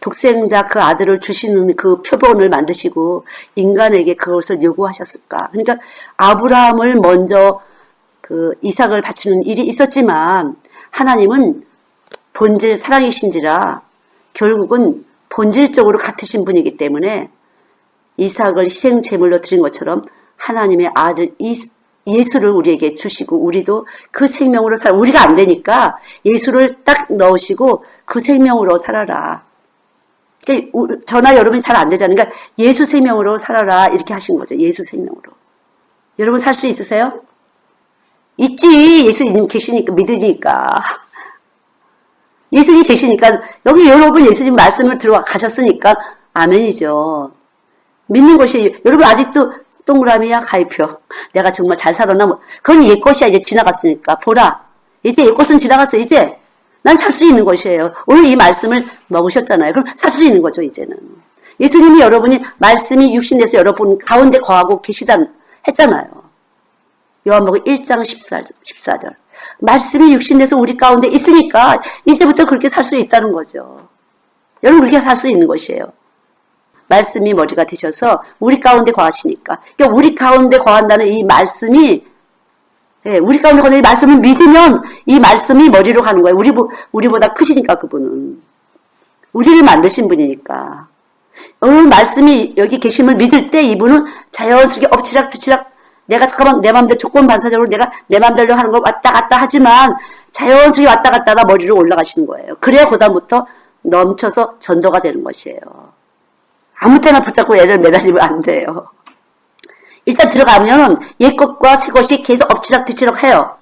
독생자 그 아들을 주시는 그 표본을 만드시고 인간에게 그것을 요구하셨을까. 그러니까 아브라함을 먼저 그 이삭을 바치는 일이 있었지만 하나님은 본질 사랑이신지라 결국은 본질적으로 같으신 분이기 때문에 이삭을 희생 제물로 드린 것처럼 하나님의 아들 예수를 우리에게 주시고 우리도 그 생명으로 살아. 우리가 안 되니까 예수를 딱 넣으시고 그 생명으로 살아라. 그러니까 저나 여러분이 잘 안 되잖아요. 그러니까 예수 생명으로 살아라 이렇게 하신 거죠. 예수 생명으로. 여러분 살 수 있으세요? 있지. 예수님 계시니까 믿으니까. 예수님 계시니까 여기 여러분 예수님 말씀을 들어가셨으니까 아멘이죠. 믿는 것이 여러분 아직도 동그라미야 가위표. 내가 정말 잘 살았나 뭐. 그건 옛것이야. 이제 지나갔으니까. 보라. 이제 옛것은 지나갔어. 이제 난 살 수 있는 것이에요. 오늘 이 말씀을 먹으셨잖아요. 그럼 살 수 있는 거죠. 이제는. 예수님이 여러분이 말씀이 육신에서 여러분 가운데 거하고 계시다 했잖아요. 요한복음 1장 14절. 말씀이 육신에서 우리 가운데 있으니까 이제부터 그렇게 살 수 있다는 거죠. 여러분 그렇게 살 수 있는 것이에요. 말씀이 머리가 되셔서 우리 가운데 거하시니까. 그러니까 우리 가운데 거한다는 이 말씀이 우리 가운데 거하는 이 말씀을 믿으면 이 말씀이 머리로 가는 거예요. 우리보다 크시니까 그분은. 우리를 만드신 분이니까. 오늘 말씀이 여기 계심을 믿을 때 이분은 자연스럽게 엎치락뒤치락 내가 잠깐만 내 마음대로 조건 반사적으로 내가 내 마음대로 하는 걸 왔다 갔다 하지만 자연스럽게 왔다 갔다 하다 머리로 올라가시는 거예요. 그래야 그다음부터 넘쳐서 전도가 되는 것이에요. 아무 때나 붙잡고 애들 매달리면 안 돼요. 일단 들어가면 옛것과 새것이 계속 엎치락뒤치락 해요.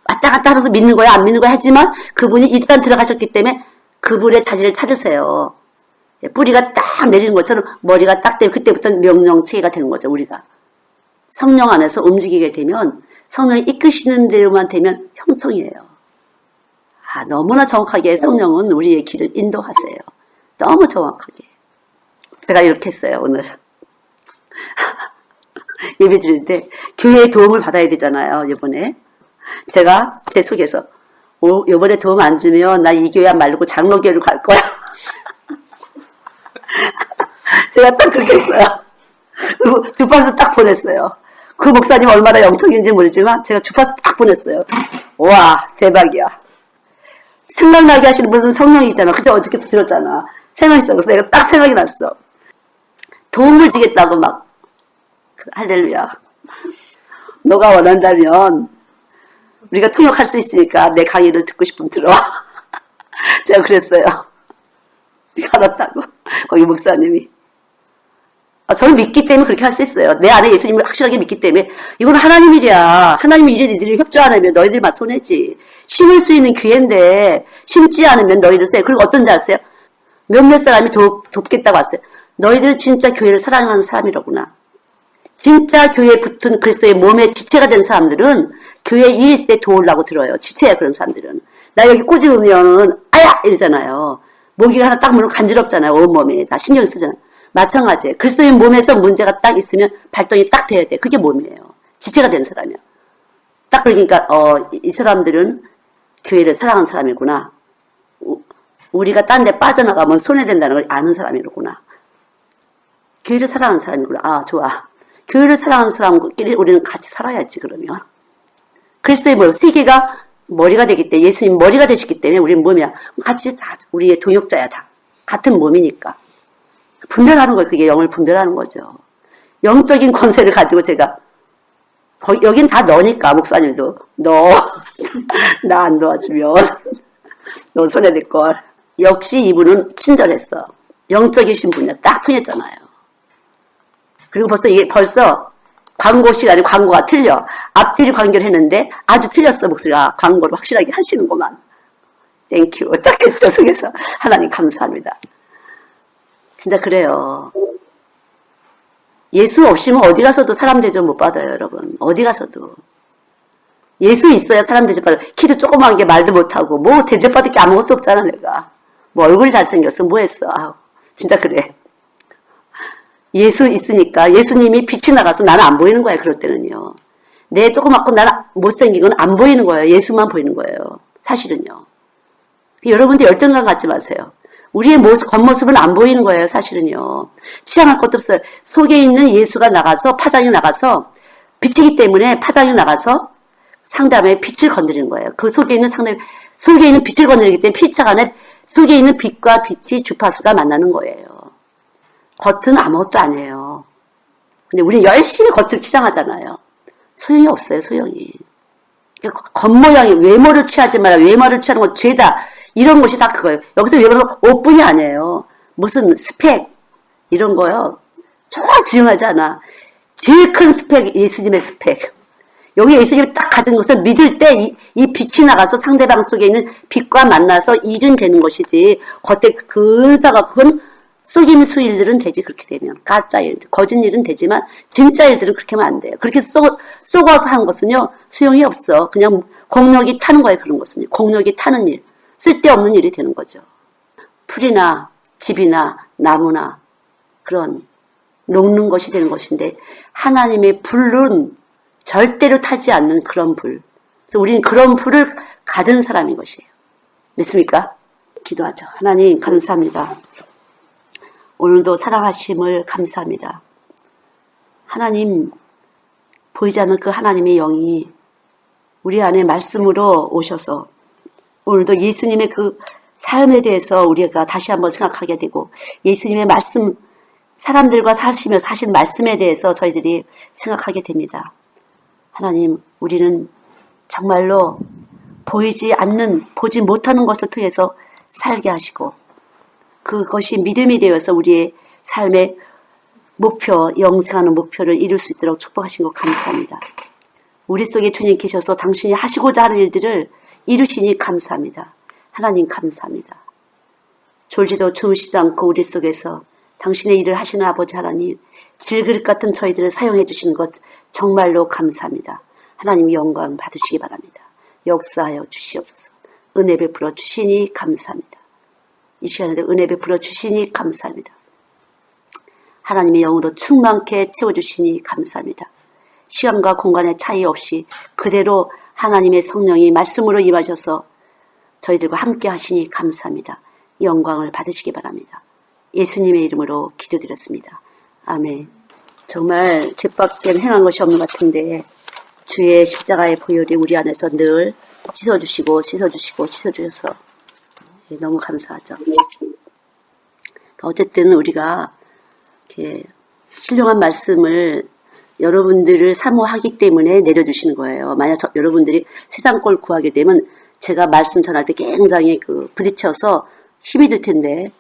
왔다 갔다 하면서 믿는 거야 안 믿는 거야 하지만 그분이 일단 들어가셨기 때문에 그분의 자질을 찾으세요. 뿌리가 딱 내리는 것처럼 머리가 딱 되면 그때부터 명령체계가 되는 거죠. 우리가. 성령 안에서 움직이게 되면 성령이 이끄시는 대로만 되면 형통이에요. 너무나 정확하게 성령은 우리의 길을 인도하세요. 너무 정확하게. 제가 이렇게 했어요. 오늘. 예배 드릴 때 교회의 도움을 받아야 되잖아요. 이번에. 제가 제 속에서 이번에 도움 안 주면 나 이 교회 안 말고 장로교회로 갈 거야. 제가 딱 그렇게 했어요. 그리고 주파수 딱 보냈어요. 그 목사님 얼마나 영성인지 모르지만 제가 주파수 딱 보냈어요. 와 대박이야. 생각나게 하시는 분은 성령이잖아. 그때 어저께 들었잖아. 생각했어. 그래서 내가 딱 생각이 났어. 도움을 주겠다고 막 할렐루야. 너가 원한다면 우리가 통역할 수 있으니까 내 강의를 듣고 싶으면 들어와. 제가 그랬어요. 알았다고. 거기 목사님이. 저는 믿기 때문에 그렇게 할 수 있어요. 내 안에 예수님을 확실하게 믿기 때문에 이건 하나님 일이야. 하나님 일에 너희들이 협조 안 하면 너희들만 손해지. 심을 수 있는 기회인데 심지 않으면 너희들 쎄. 그리고 어떤지 아세요? 몇몇 사람이 돕겠다고 왔어요. 너희들은 진짜 교회를 사랑하는 사람이라구나. 진짜 교회에 붙은 그리스도의 몸의 지체가 된 사람들은 교회 일 있을 때 도우려고 들어요. 지체야 그런 사람들은. 나 여기 꼬집으면은 아야 이러잖아요. 모기가 하나 딱 물으면 간지럽잖아요. 온몸에 다 신경 쓰잖아요. 마찬가지예요. 그리스도의 몸에서 문제가 딱 있으면 발동이 딱 돼야 돼. 그게 몸이에요. 지체가 된 사람이야. 딱 그러니까 이 사람들은 교회를 사랑하는 사람이구나. 우리가 딴 데 빠져나가면 손해된다는 걸 아는 사람이구나. 교회를 사랑하는 사람이구나. 좋아. 교회를 사랑하는 사람끼리 우리는 같이 살아야지 그러면. 그리스도의 몸, 세계가 머리가 되기 때문에 예수님 머리가 되시기 때문에 우리는 몸이야. 같이 다 우리의 동역자야 다. 같은 몸이니까. 분별하는 거예요. 그게 영을 분별하는 거죠. 영적인 권세를 가지고 제가 여긴 다 너니까 목사님도 너 나 안 도와주면 너 손해될걸. 역시 이분은 친절했어. 영적이신 분이야. 딱 통했잖아요. 그리고 벌써 광고 시간에 광고가 틀려. 앞뒤를 관계를 했는데 아주 틀렸어. 목소리가 광고를 확실하게 하시는구만. 땡큐. 딱 했죠. 속에서 하나님 감사합니다. 진짜 그래요. 예수 없이면 어디 가서도 사람 대접 못 받아요, 여러분. 어디 가서도. 예수 있어야 사람 대접 받아요. 키도 조그만 게 말도 못하고, 뭐 대접받을 게 아무것도 없잖아, 내가. 뭐 얼굴이 잘생겼어, 뭐 했어. 아우, 진짜 그래. 예수 있으니까 예수님이 빛이 나가서 나는 안 보이는 거야, 그럴 때는요. 내 조그맣고 나는 못생긴 건 안 보이는 거예요. 예수만 보이는 거예요. 사실은요. 여러분들 열등감 갖지 마세요. 우리의 겉모습은 안 보이는 거예요, 사실은요. 치장할 것도 없어요. 속에 있는 예수가 나가서, 파장이 나가서, 빛이기 때문에 파장이 나가서 상담에 빛을 건드리는 거예요. 그 속에 있는 속에 있는 빛을 건드리기 때문에 피차 간에 속에 있는 빛과 빛이 주파수가 만나는 거예요. 겉은 아무것도 아니에요. 근데 우리 열심히 겉을 치장하잖아요. 소용이 없어요, 소용이. 겉모양이, 외모를 취하지 마라. 외모를 취하는 건 죄다. 이런 것이 다 그거예요. 여기서 외모는 옷뿐이 아니에요. 무슨 스펙, 이런 거요. 정말 중요하지 않아. 제일 큰 스펙, 예수님의 스펙. 여기 예수님이 딱 가진 것을 믿을 때 이 빛이 나가서 상대방 속에 있는 빛과 만나서 일은 되는 것이지, 겉에 근사가, 그건 속임수 일들은 되지, 그렇게 되면. 가짜 일들, 거짓 일은 되지만, 진짜 일들은 그렇게 하면 안 돼요. 그렇게 쏘아서 하는 것은요, 소용이 없어. 그냥 공력이 타는 거예요, 그런 것은요. 공력이 타는 일. 쓸데없는 일이 되는 거죠. 풀이나 집이나 나무나 그런 녹는 것이 되는 것인데, 하나님의 불은 절대로 타지 않는 그런 불. 그래서 우리는 그런 불을 가진 사람인 것이에요. 믿습니까? 기도하죠. 하나님 감사합니다. 오늘도 사랑하심을 감사합니다. 하나님, 보이지 않는 그 하나님의 영이 우리 안에 말씀으로 오셔서 오늘도 예수님의 그 삶에 대해서 우리가 다시 한번 생각하게 되고, 예수님의 말씀, 사람들과 사시면서 하신 말씀에 대해서 저희들이 생각하게 됩니다. 하나님, 우리는 정말로 보이지 않는, 보지 못하는 것을 통해서 살게 하시고, 그것이 믿음이 되어서 우리의 삶의 목표, 영생하는 목표를 이룰 수 있도록 축복하신 것 감사합니다. 우리 속에 주님 계셔서 당신이 하시고자 하는 일들을 이루시니 감사합니다. 하나님 감사합니다. 졸지도 주무시지 않고 우리 속에서 당신의 일을 하시는 아버지 하나님, 질그릇 같은 저희들을 사용해 주시는 것 정말로 감사합니다. 하나님 영광 받으시기 바랍니다. 역사하여 주시옵소서. 은혜 베풀어 주시니 감사합니다. 이 시간에도 은혜 베풀어 주시니 감사합니다. 하나님의 영으로 충만케 채워주시니 감사합니다. 시간과 공간의 차이 없이 그대로 하나님의 성령이 말씀으로 임하셔서 저희들과 함께 하시니 감사합니다. 영광을 받으시기 바랍니다. 예수님의 이름으로 기도드렸습니다. 아멘. 정말 죄밖에 행한 것이 없는 것 같은데 주의 십자가의 보혈이 우리 안에서 늘 씻어주셔서 너무 감사하죠. 어쨌든 우리가 이렇게 신령한 말씀을 여러분들을 사모하기 때문에 내려주시는 거예요. 만약 여러분들이 세상 걸 구하게 되면 제가 말씀 전할 때 굉장히 부딪혀서 힘이 들 텐데,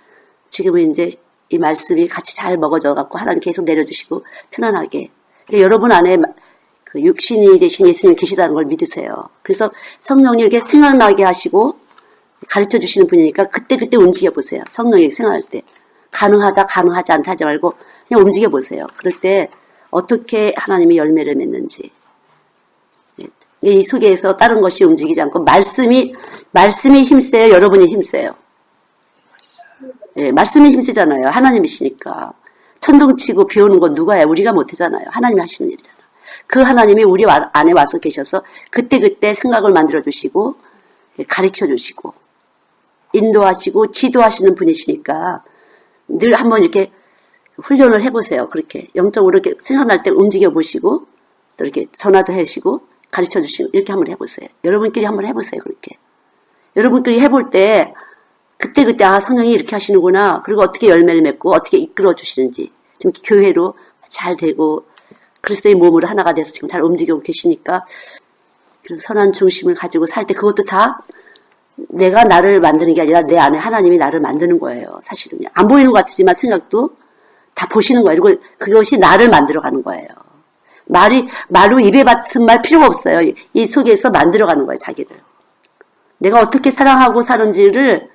지금은 이제 이 말씀이 같이 잘 먹어져 갖고 하나님 계속 내려주시고 편안하게. 그러니까 여러분 안에 그 육신이 되신 예수님 계시다는 걸 믿으세요. 그래서 성령님 이렇게 생각나게 하시고 가르쳐 주시는 분이니까 그때 움직여 보세요. 성령이 생각할 때. 가능하다, 가능하지 않다 하지 말고 그냥 움직여 보세요. 그럴 때 어떻게 하나님이 열매를 맺는지. 이 속에서 다른 것이 움직이지 않고 말씀이 힘세요? 여러분이 힘세요? 예, 말씀이 힘세잖아요. 하나님이시니까. 천둥 치고 비 오는 건 누가 해요? 우리가 못하잖아요. 하나님이 하시는 일이잖아요. 그 하나님이 우리 안에 와서 계셔서 그때 생각을 만들어주시고 가르쳐주시고 인도하시고 지도하시는 분이시니까 늘 한번 이렇게 훈련을 해보세요. 그렇게 영적으로 이렇게 생각날 때 움직여 보시고 또 이렇게 전화도 하시고 가르쳐 주시고 이렇게 한번 해보세요. 여러분끼리 한번 해보세요. 그렇게 여러분끼리 해볼 때 그때 성령이 이렇게 하시는구나. 그리고 어떻게 열매를 맺고 어떻게 이끌어 주시는지 지금 교회로 잘 되고 그리스도의 몸으로 하나가 돼서 지금 잘 움직이고 계시니까 그래서 선한 중심을 가지고 살 때 그것도 다 내가 나를 만드는 게 아니라 내 안에 하나님이 나를 만드는 거예요. 사실은 안 보이는 것 같지만 생각도 다 보시는 거예요. 그리고 그것이 나를 만들어가는 거예요. 말로 입에 받은 말 필요가 없어요. 이 속에서 만들어가는 거예요. 자기를. 내가 어떻게 사랑하고 사는지를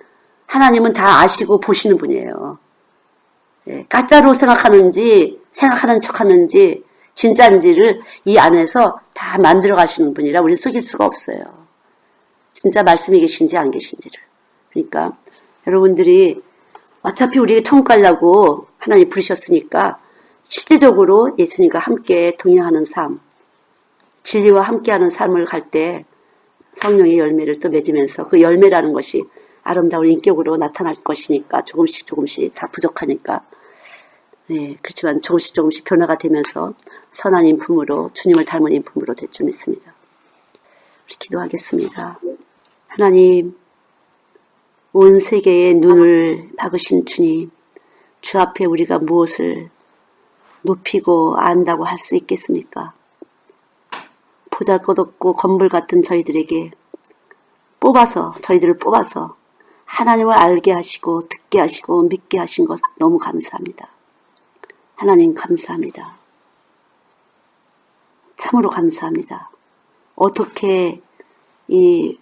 하나님은 다 아시고 보시는 분이에요. 가짜로 생각하는 척하는지 진짜인지를 이 안에서 다 만들어 가시는 분이라 우리 속일 수가 없어요. 진짜 말씀이 계신지 안 계신지를. 그러니까 여러분들이 어차피 우리가 천국 가려고 하나님 부르셨으니까 실제적으로 예수님과 함께 동행하는 삶, 진리와 함께하는 삶을 갈 때 성령의 열매를 또 맺으면서 그 열매라는 것이 아름다운 인격으로 나타날 것이니까 조금씩 다 부족하니까 그렇지만 조금씩 변화가 되면서 선한 인품으로 주님을 닮은 인품으로 될 줄 믿습니다. 우리 기도하겠습니다. 하나님, 온 세계의 눈을 박으신 주님, 주 앞에 우리가 무엇을 높이고 안다고 할 수 있겠습니까? 보잘것없고 건불 같은 저희들을 뽑아서 하나님을 알게 하시고 듣게 하시고 믿게 하신 것 너무 감사합니다. 하나님 감사합니다. 참으로 감사합니다. 어떻게 이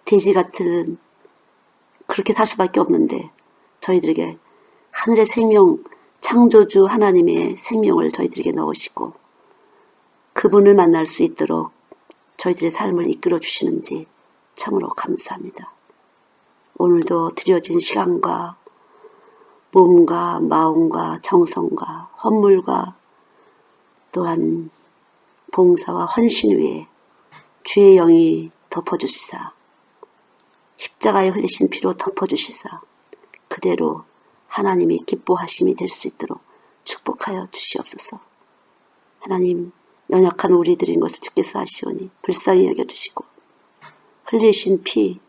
돼지 같은 그렇게 살 수밖에 없는데 저희들에게 하늘의 생명 창조주 하나님의 생명을 저희들에게 넣으시고 그분을 만날 수 있도록 저희들의 삶을 이끌어 주시는지 참으로 감사합니다. 오늘도 드려진 시간과 몸과 마음과 정성과 헌물과 또한 봉사와 헌신 위에 주의 영이 덮어주시사 십자가에 흘리신 피로 덮어주시사 그대로 하나님이 기뻐하심이 될 수 있도록 축복하여 주시옵소서. 하나님 연약한 우리들인 것을 주께서 아시오니 불쌍히 여겨주시고 흘리신 피,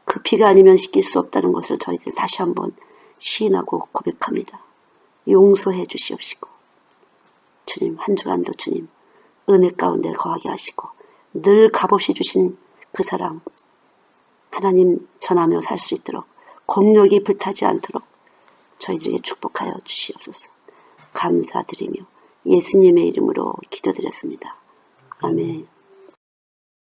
그 피가 아니면 씻길 수 없다는 것을 저희들 다시 한번 시인하고 고백합니다. 용서해 주시옵시고 주님 한 주간도 주님 은혜 가운데 거하게 하시고 늘 값없이 주신 그 사랑 하나님 전하며 살 수 있도록 공력이 불타지 않도록 저희들에게 축복하여 주시옵소서. 감사드리며 예수님의 이름으로 기도드렸습니다. 아멘.